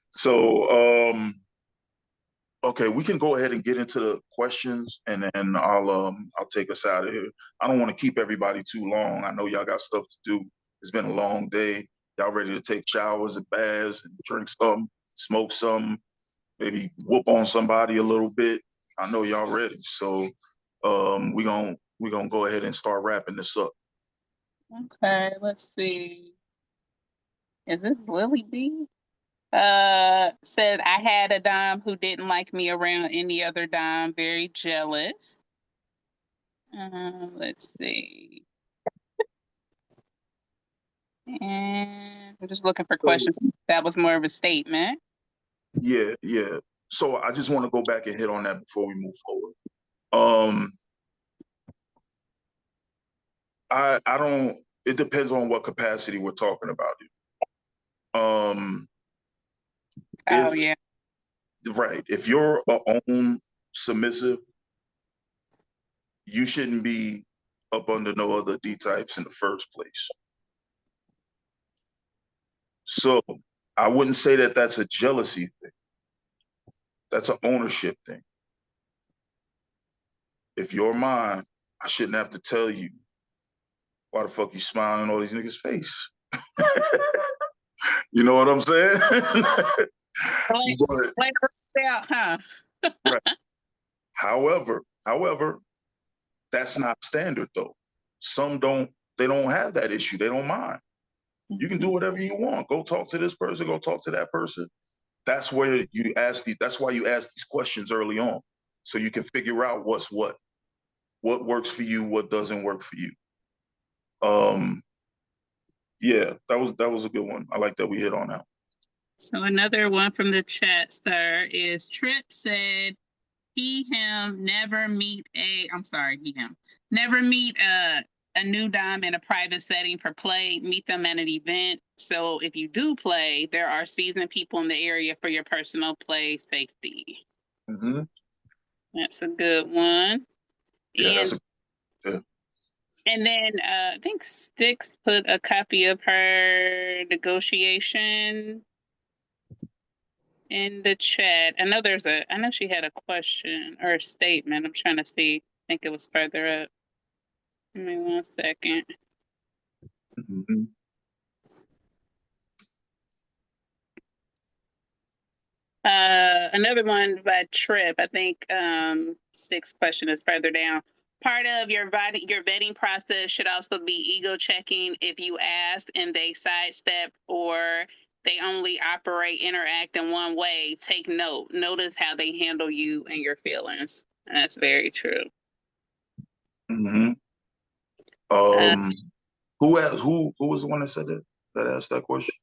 So, okay, we can go ahead and get into the questions, and then I'll take us out of here. I don't want to keep everybody too long. I know y'all got stuff to do. It's been a long day. Y'all ready to take showers and baths and drink some, smoke some, maybe whoop on somebody a little bit. I know y'all ready, so we gonna go ahead and start wrapping this up. Okay, let's see. Is this Lily B? Said I had a dime who didn't like me around any other dime. Very jealous. Let's see. And I'm just looking for questions. That was more of a statement. Yeah, yeah. So I just want to go back and hit on that before we move forward. I don't. It depends on what capacity we're talking about. Oh If yeah. right, if you're a own submissive, you shouldn't be up under no other D types in the first place. So I wouldn't say that that's a jealousy thing. That's an ownership thing. If you're mine, I shouldn't have to tell you why the fuck you smiling in all these niggas' face. You know what I'm saying? But, Like out, huh? right. However, that's not standard though. Some don't, they don't have that issue. They don't mind. You can do whatever you want. Go talk to this person, go talk to that person. That's where you ask that's why you ask these questions early on. So you can figure out what's what works for you, what doesn't work for you. Yeah, that was a good one. I like that we hit on that. So another one from the chat, sir, is Trip said him never meet never meet a new dime in a private setting for play, meet them at an event. So if you do play, there are seasoned people in the area for your personal play safety. Mm-hmm. That's a good one. Yeah, and then I think Styx put a copy of her negotiation in the chat. I know she had a question or a statement. I'm trying to see. I think it was further up. Give me 1 second. Mm-hmm. Another one by Trip. I think Styx's question is further down. Part of your vetting process should also be ego checking. If you ask and they sidestep or they only interact in one way, take note. Notice how they handle you and your feelings. And that's very true. Mm-hmm. Who asked? Who was the one that said that asked that question?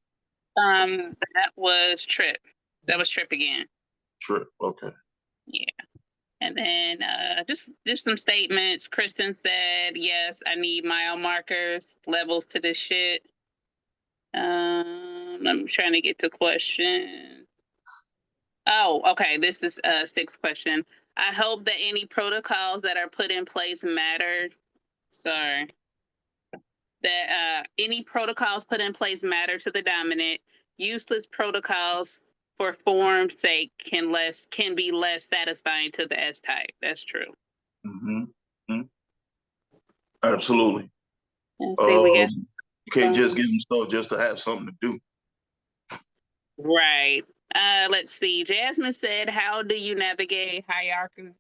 That was Trip. That was Trip again. Trip. Okay. Yeah. And then just some statements. Kristen said, yes, I need mile markers, levels to this shit. I'm trying to get to question. Oh, okay. This is a sixth question. I hope that any protocols that are put in place matter. Sorry. That any protocols put in place matter to the dominant. Useless protocols for form's sake can be less satisfying to the S type. That's true. Mm-hmm. Mm-hmm. Absolutely. You can't just give them stuff just to have something to do. Right. Let's see. Jasmine said, how do you navigate hierarchical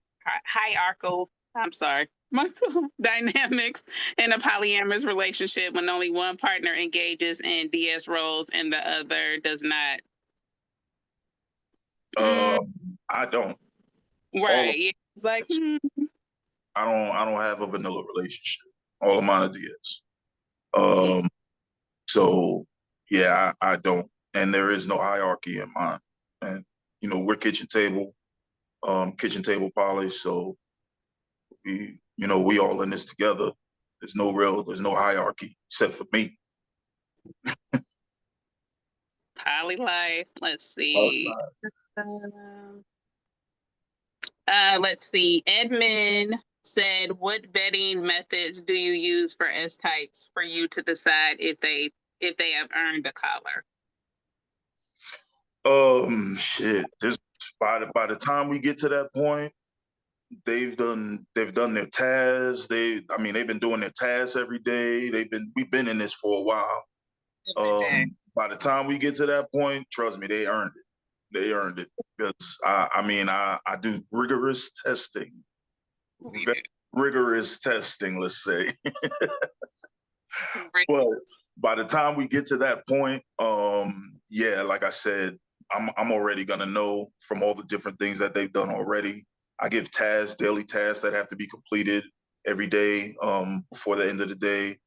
dynamics in a polyamorous relationship when only one partner engages in DS roles and the other does not? I don't. Right. It's like I don't have a vanilla relationship. All of mine are DS. So yeah, I don't. And there is no hierarchy in mine. And we're kitchen table poly, so we all in this together. There's no hierarchy except for me. Poly life. Let's see. Let's see. Edmund said, what vetting methods do you use for S types for you to decide if they have earned a collar? Shit. By the time we get to that point, they've done their tasks. They've been doing their tasks every day. We've been in this for a while. By the time we get to that point, trust me, they earned it. They earned it because I mean, I do rigorous testing, We very rigorous testing, let's say. Right. But by the time we get to that point, yeah, like I said, I'm already gonna know from all the different things that they've done already. I give tasks, daily tasks that have to be completed every day, before the end of the day.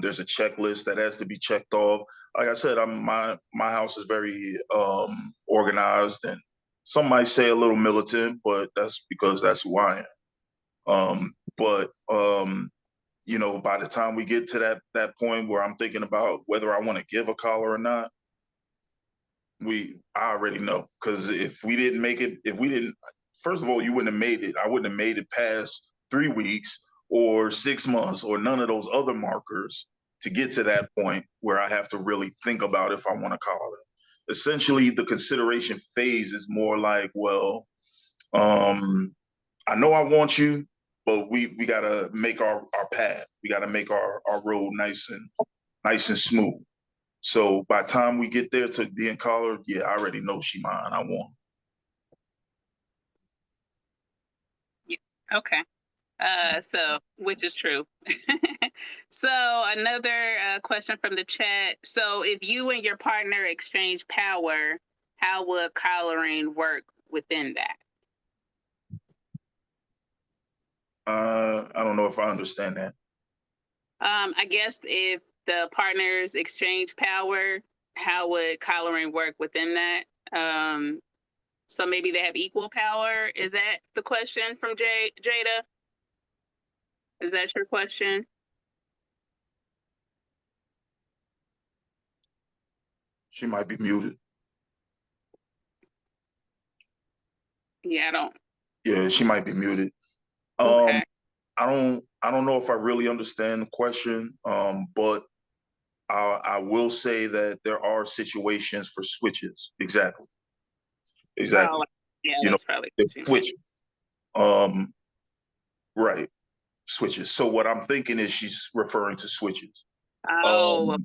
There's a checklist that has to be checked off. Like I said, my house is very organized, and some might say a little militant, but that's because that's who I am. But you know, by the time we get to that point where I'm thinking about whether I want to give a collar or not, I already know. Because if we didn't make it, if we didn't, first of all, you wouldn't have made it. I wouldn't have made it past 3 weeks or 6 months or none of those other markers to get to that point where I have to really think about if I want to collar. Essentially, the consideration phase is more like, well, I know I want you, but we gotta make our path. We gotta make our road nice and smooth. So by the time we get there to being collared, yeah, I already know she mine. I want. Okay. So which is true. So another question from the chat. So if you and your partner exchange power, how would collaring work within that? I don't know if I understand that. I guess if the partners exchange power, how would collaring work within that? So maybe they have equal power. Is that the question from Jada? Is that your question? She might be muted. Yeah, I don't. Yeah, she might be muted. Okay. I don't know if I really understand the question. But I will say that there are situations for switches. Exactly. Exactly. Oh, yeah, You know, that's probably the what you mean. switches. Right. Switches. So what I'm thinking is she's referring to switches. Oh,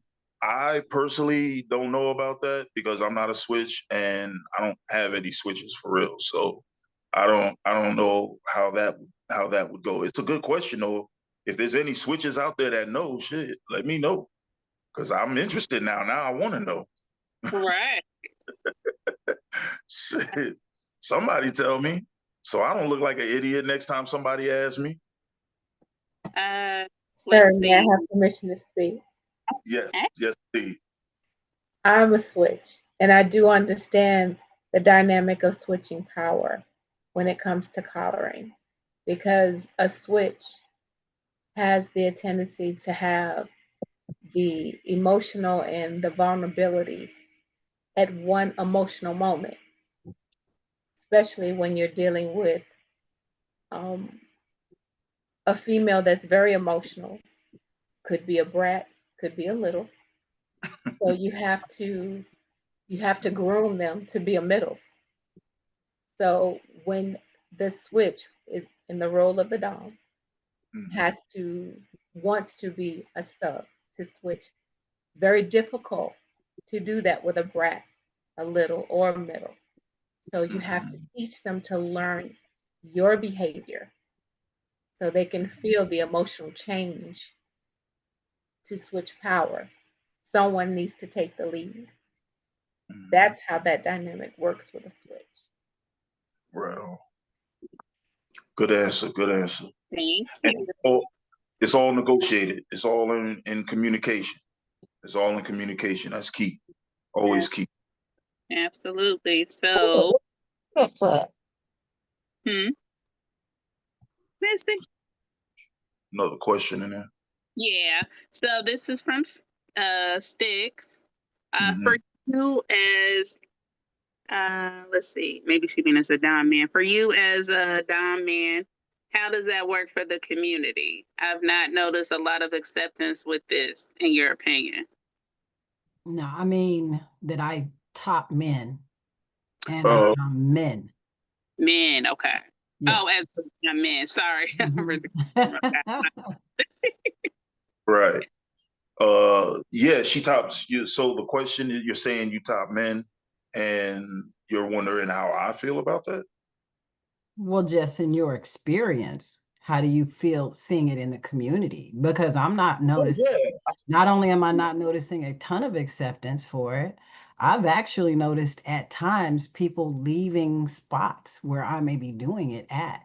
I personally don't know about that because I'm not a switch and I don't have any switches for real. So I don't know how that would go. It's a good question though. If there's any switches out there that know, shit, let me know. Because I'm interested now. Now I want to know. right. Shit. Somebody tell me. So I don't look like an idiot next time somebody asks me. Sir, Let's may I see. have permission to speak? Yes, yes, indeed. I'm a switch, and I do understand the dynamic of switching power when it comes to collaring, because a switch has the tendency to have the emotional and the vulnerability at one emotional moment, especially when you're dealing with um, a female that's very emotional, could be a brat, could be a little. So you have to groom them to be a middle. So when the switch is in the role of the dom, has to wants to be a sub to switch. Very difficult to do that with a brat, a little or a middle. So you have to teach them to learn your behavior so they can feel the emotional change to switch power. Someone needs to take the lead. That's how that dynamic works with a switch. Well, good answer. Good answer. Thank And you. it's all negotiated. It's all in communication. It's all in communication. That's key. Always key. Absolutely. So, Misty? Another question in there. Yeah. So this is from Sticks. For Mhm. you as let's see, maybe she means as a dom man. For you as a dom man, how does that work for the community? I've not noticed a lot of acceptance with this, in your opinion. No, I mean that I top men and Uh, men. Men, okay. Yeah. Oh, as a man, sorry. right. Yeah, she tops you. So the question is, you're saying you top men. And you're wondering how I feel about that? Well, just in your experience, how do you feel seeing it in the community? Because I'm not Oh noticing, yeah. not only am I not noticing a ton of acceptance for it, I've actually noticed at times people leaving spots where I may be doing it at.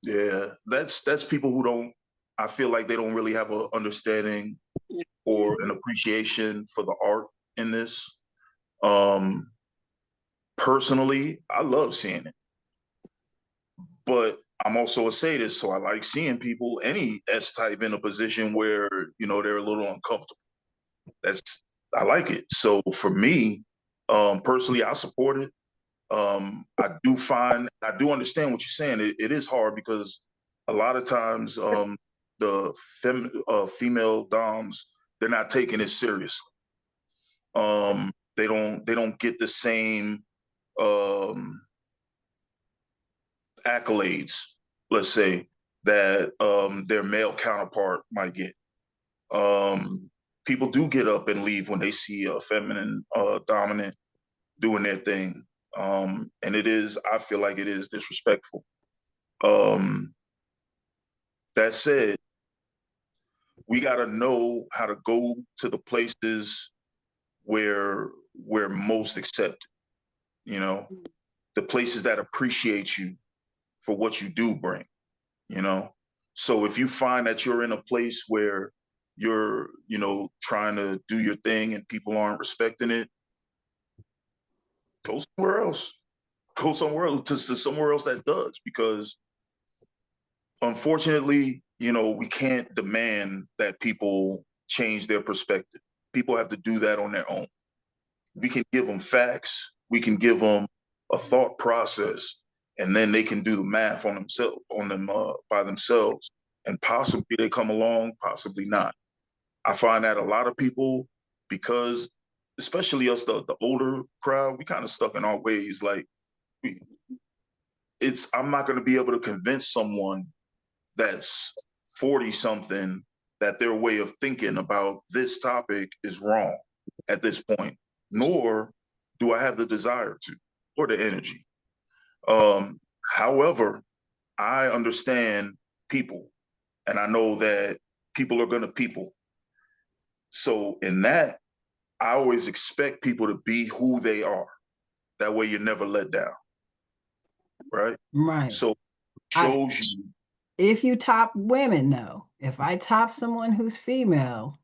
Yeah. That's people who don't, I feel like they don't really have an understanding or an appreciation for the art in this. Um Personally, I love seeing it. But I'm also a sadist, so I like seeing people, any S type, in a position where, they're a little uncomfortable. That's I like it. So for me, personally, I support it. I do understand what you're saying. It is hard because a lot of times the female doms, they're not taking it seriously. They don't get the same um, accolades, let's say, that their male counterpart might get. Um, People do get up and leave when they see a feminine dominant doing their thing. And I feel like it is disrespectful. Um, that said, we got to know how to go to the places where we're most accepted, you know, the places that appreciate you for what you do bring, you know. So if you find that you're in a place where you're, trying to do your thing and people aren't respecting it, go somewhere else. Go somewhere else to somewhere else that does, because unfortunately, we can't demand that people change their perspective. People have to do that on their own. We can give them facts, we can give them a thought process, and then they can do the math on themselves, by themselves, and possibly they come along, possibly not. I find that a lot of people, because especially us, the older crowd, we kind of stuck in our ways. Like, we, I'm not going to be able to convince someone that's 40 something that their way of thinking about this topic is wrong at this point, nor do I have the desire to or the energy. Um, However, I understand people, and I know that people are going to people. So in that, I always expect people to be who they are. That way you're never let down, right? Right. So I, shows you. if you top women, though, if I top someone who's female,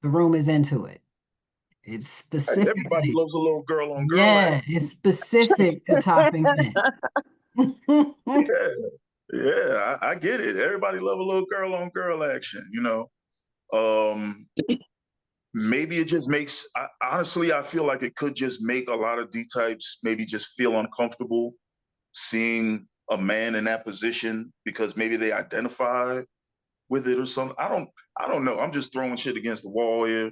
the room is into it. It's Everybody specifically, loves a little girl on girl yeah, action. it's specific to topping men. Yeah, yeah, I get it. Everybody love a little girl on girl action. Um, Maybe it just makes. Honestly, I feel like it could just make a lot of D types maybe just feel uncomfortable seeing a man in that position because maybe they identify with it or something. I don't know. I'm just throwing shit against the wall here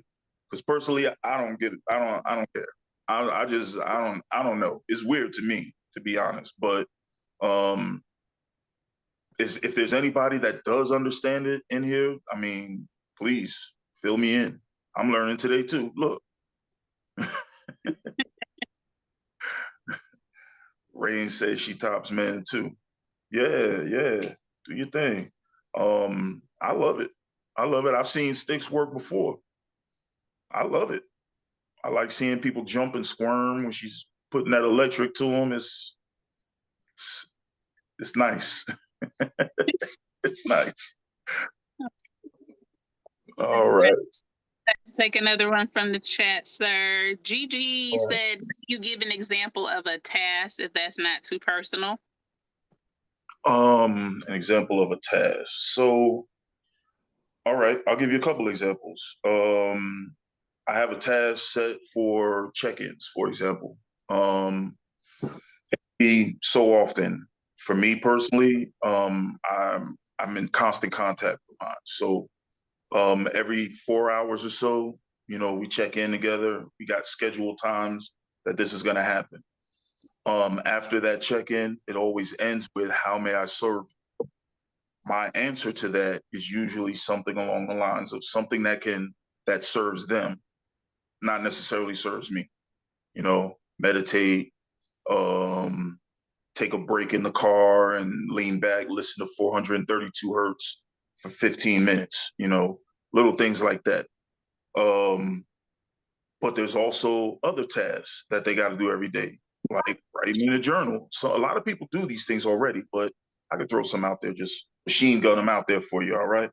because personally, I don't get it. I don't care. I don't know. It's weird to me, to be honest. But um, if there's anybody that does understand it in here, I mean, please fill me in. I'm learning today too. Look, Rain says she tops men too. Yeah, yeah. Do your thing. I love it. I love it. I've seen sticks work before. I love it. I like seeing people jump and squirm when she's putting that electric to them. It's nice. It's nice. All right. Take another one from the chat, sir. Gigi All right. said, you give an example of a task if that's not too personal. An example of a task. So, all right, I'll give you a couple examples. I have a task set for check-ins, for example. So often, for me personally, I'm in constant contact with mine. So every 4 hours or so, we check in together. We got scheduled times that this is going to happen. After that check-in, it always ends with how may I serve? My answer to that is usually something along the lines of something that serves them. not necessarily serves me. You know, meditate, take a break in the car and lean back, listen to 432 hertz for 15 minutes, you know, little things like that. But there's also other tasks that they got to do every day, like writing in a journal. So a lot of people do these things already, but I could throw some out there, just machine gun them out there for you. All right,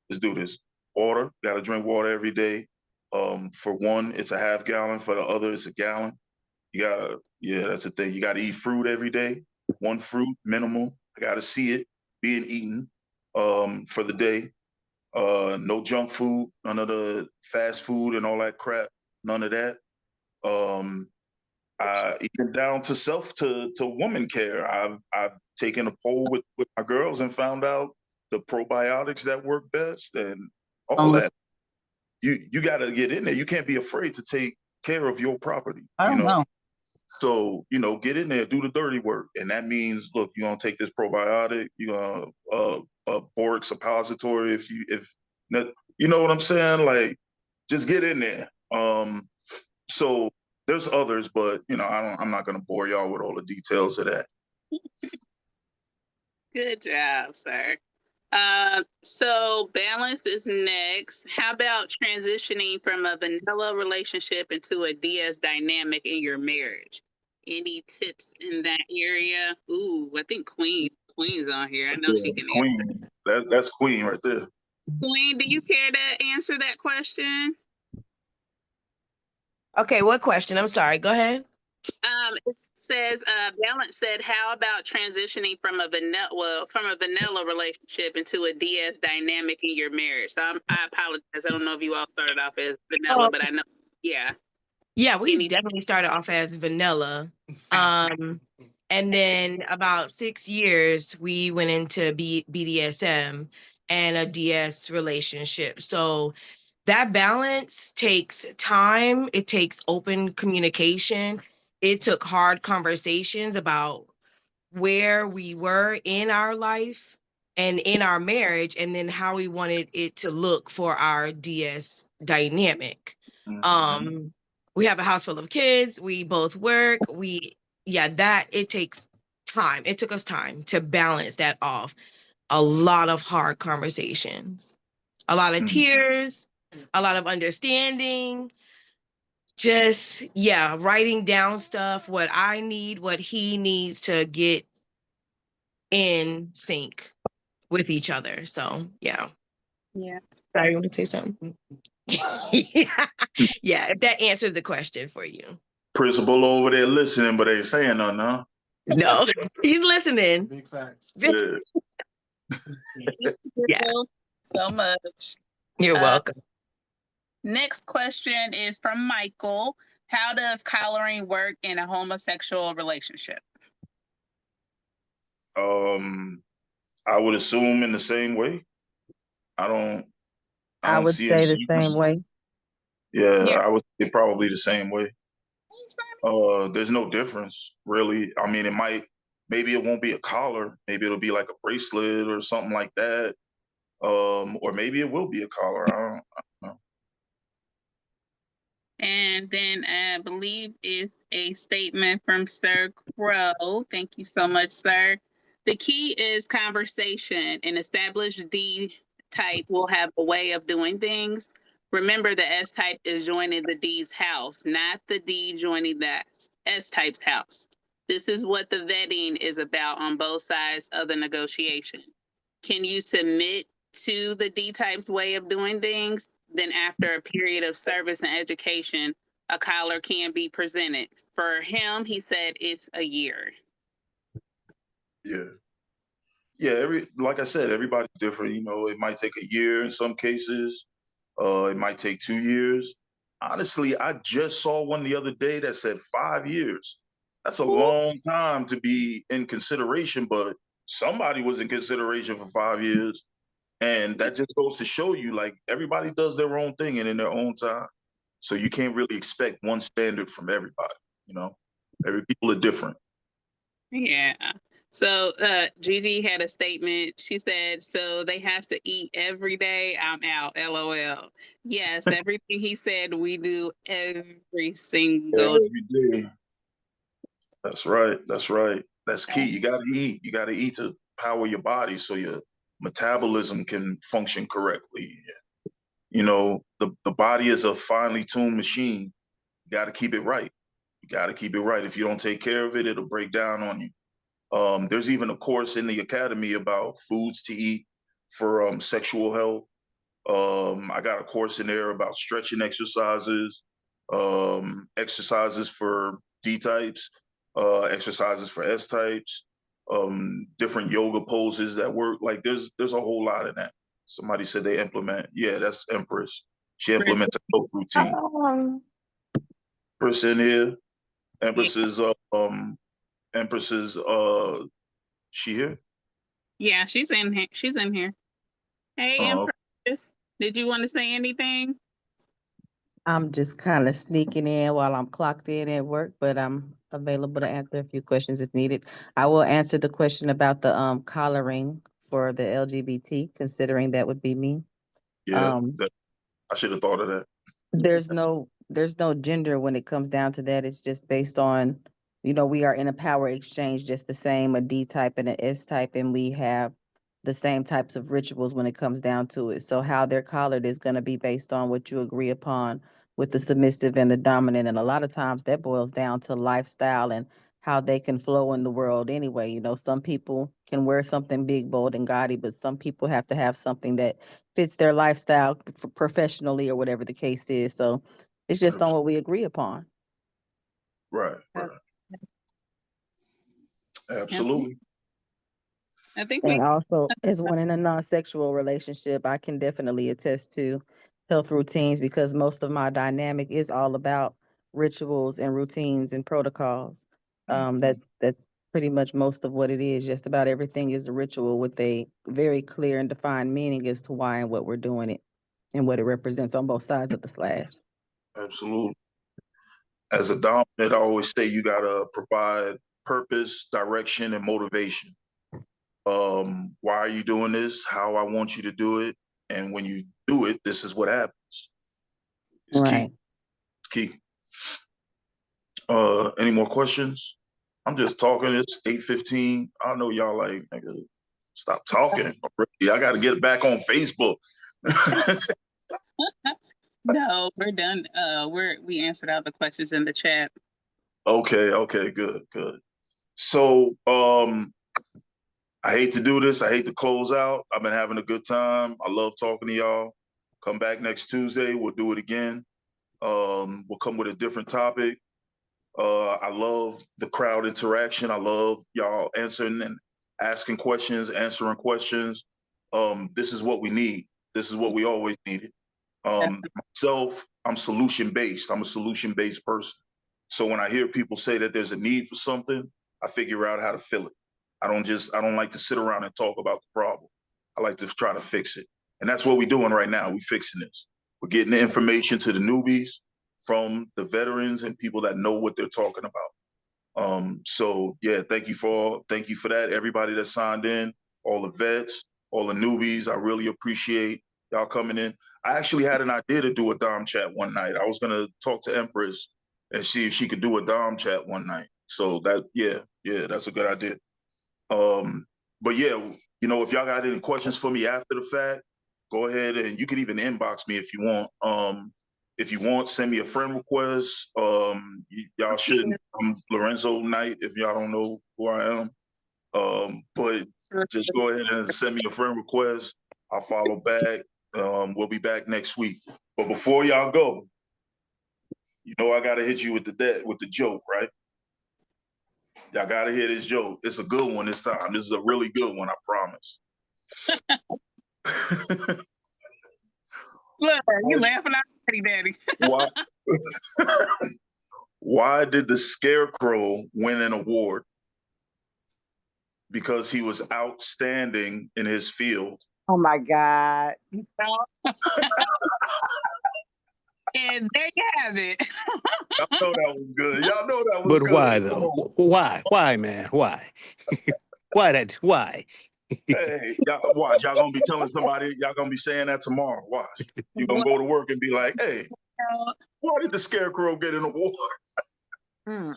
let's do this. Water, got to drink water every day. For one, it's a half gallon. For the other, it's a gallon. You gotta, yeah, that's the thing. You gotta eat fruit every day. One fruit minimum. I gotta see it being eaten for the day. No junk food, none of the fast food and all that crap. None of that. Um, even down to to woman care. I've taken a poll with my girls and found out the probiotics that work best and all that. You got to get in there. You can't be afraid to take care of your property. I don't know. So, you know, get in there, do the dirty work. And that means, look, you're going to take this probiotic, you're going to a boric suppository if you know what I'm saying? Like, just get in there. So there's others, but, you know, I'm not going to bore y'all with all the details of that. Good job, sir. So balance is next. How about transitioning from a vanilla relationship into a DS dynamic in your marriage? Any tips in that area? Ooh, I think Queen's on here. I know she can answer. Queen. That's Queen right there. Queen, do you care to answer that question? Okay, what question? I'm sorry. Go ahead. It says, Balance said, how about transitioning from a vanilla relationship into a DS dynamic in your marriage? So I apologize. I don't know if you all started off as vanilla, but I know, yeah. Yeah, we definitely started off as vanilla. And then about 6 years, we went into BDSM and a DS relationship. So that balance takes time. It takes open communication. It took hard conversations about where we were in our life and in our marriage, and then how we wanted it to look for our DS dynamic. Mm-hmm. We have a house full of kids. We both work. That it takes time. It took us time to balance that off. A lot of hard conversations, a lot of tears, a lot of understanding. Just, writing down stuff, what I need, what he needs to get in sync with each other. So, yeah. Yeah. Sorry, you want to say something? Yeah, if that answers the question for you. Principal over there listening, but ain't saying nothing, huh? No, he's listening. Big facts. Yeah. Yeah. So much. You're welcome. Next question is from Michael. How does collaring work in a homosexual relationship? I would assume in the same way. I I would see say any the same way. Yeah, I would say probably the same way. There's no difference, really. I mean, maybe it won't be a collar. Maybe it'll be like a bracelet or something like that. Or maybe it will be a collar. I don't know. And then I believe it's a statement from Sir Crow. Thank you so much, sir. The key is conversation. An established D type will have a way of doing things. Remember, the S type is joining the D's house, not the D joining the S type's house. This is what the vetting is about on both sides of the negotiation. Can you submit to the D type's way of doing things? Then after a period of service and education, a collar can be presented. For him, he said it's a year. Yeah. Yeah, like I said, everybody's different. You know, it might take a year in some cases. It might take 2 years. Honestly, I just saw one the other day that said 5 years. That's a long time to be in consideration, but somebody was in consideration for 5 years. And that just goes to show you, like, everybody does their own thing and in their own time. So you can't really expect one standard from everybody, you know? Every people are different. Yeah. So Gigi had a statement. She said, so they have to eat every day. I'm out. LOL. Yes, everything he said we do every single Every day. That's right. That's right. That's key. You gotta eat. You gotta eat to power your body so your metabolism can function correctly. You know, the body is a finely tuned machine. You gotta keep it right. You gotta keep it right. If you don't take care of it, it'll break down on you. There's even a course in the academy about foods to eat for sexual health. I got a course in there about stretching exercises, exercises for D types, exercises for S types, different yoga poses that work. Like there's a whole lot in that. Somebody said they implement. Yeah, that's Empress. She implements a health routine. Empress in here. Empress is Empress is she here? Yeah, she's in here. She's in here. Hey, Empress, did you want to say anything? I'm just kind of sneaking in while I'm clocked in at work, but I'm available to answer a few questions if needed. I will answer the question about the collaring for the LGBT, considering that would be me. Yeah, I should have thought of that. There's no gender when it comes down to that. It's just based on, we are in a power exchange just the same, a D type and an S type, and we have the same types of rituals when it comes down to it. So how they're collared is going to be based on what you agree upon with the submissive and the dominant. And a lot of times that boils down to lifestyle and how they can flow in the world anyway. Some people can wear something big, bold, and gaudy, but some people have to have something that fits their lifestyle professionally or whatever the case is. So it's just on what we agree upon. Right. Absolutely. I think and also, as one in a non-sexual relationship, I can definitely attest to health routines because most of my dynamic is all about rituals and routines and protocols. That's pretty much most of what it is. Just about everything is a ritual with a very clear and defined meaning as to why and what we're doing it and what it represents on both sides of the slash. Absolutely. As a dominant, I always say you gotta provide purpose, direction, and motivation. Why are you doing this? How I want you to do it, and when you do it, this is what happens. It's Right. key. It's key. Any more questions? I'm just talking. It's 8:15. I know y'all like, nigga, stop talking. I got to get back on Facebook. No, we're done. We answered all the questions in the chat. Okay, good. So, I hate to do this. I hate to close out. I've been having a good time. I love talking to y'all. Come back next Tuesday. We'll do it again. We'll come with a different topic. I love the crowd interaction. I love y'all answering and asking questions, answering questions. This is what we need. This is what we always needed. Myself, I'm solution-based. I'm a solution-based person. So when I hear people say that there's a need for something, I figure out how to fill it. I don't like to sit around and talk about the problem. I like to try to fix it. And that's what we're doing right now. We're fixing this. We're getting the information to the newbies from the veterans and people that know what they're talking about. So yeah, thank you for that. Everybody that signed in, all the vets, all the newbies, I really appreciate y'all coming in. I actually had an idea to do a Dom chat one night. I was gonna talk to Empress and see if she could do a Dom chat one night. So that's a good idea. But yeah, if y'all got any questions for me after the fact, go ahead and you can even inbox me if you want. If you want, send me a friend request. Y'all should. I'm Lorenzo Knight if y'all don't know who I am. But just go ahead and send me a friend request. I'll follow back. We'll be back next week. But before y'all go, I gotta hit you with the joke, right? Y'all gotta hear this joke. It's a good one this time. This is a really good one, I promise. Look, you laughing already, Daddy. Why did the Scarecrow win an award? Because he was outstanding in his field. Oh my God. And there you have it. Y'all know that was good. Y'all know that was good. But why though? Why? Why, man? Why? Why that? Why? Hey, y'all, watch. Y'all gonna be telling somebody. Y'all gonna be saying that tomorrow. Watch. You gonna go to work and be like, "Hey, why did the Scarecrow get an award?" Yeah.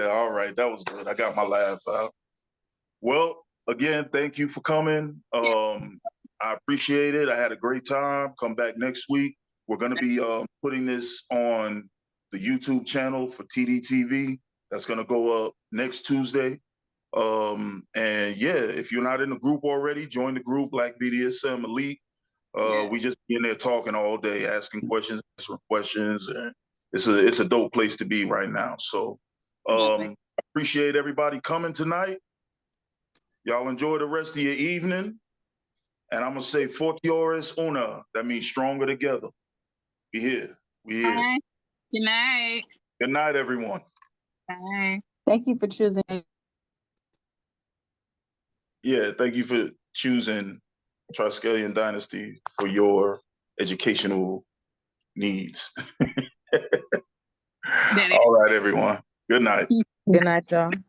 All right. That was good. I got my laugh out. Well, again, thank you for coming. I appreciate it. I had a great time. Come back next week. We're gonna be putting this on the YouTube channel for TDTV. That's gonna go up next Tuesday. And yeah, if you're not in the group already, join the group, Black BDSM Elite. We just be in there talking all day, asking questions, answering questions, and it's a dope place to be right now. So I appreciate everybody coming tonight. Y'all enjoy the rest of your evening. And I'm gonna say Fortiores Una. That means stronger together. We here. We here. Bye. Good night. Good night, everyone. Bye. Thank you for choosing. Yeah, thank you for choosing Triskelion Dynasty for your educational needs. All right, everyone. Good night. Good night, y'all. Good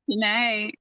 night.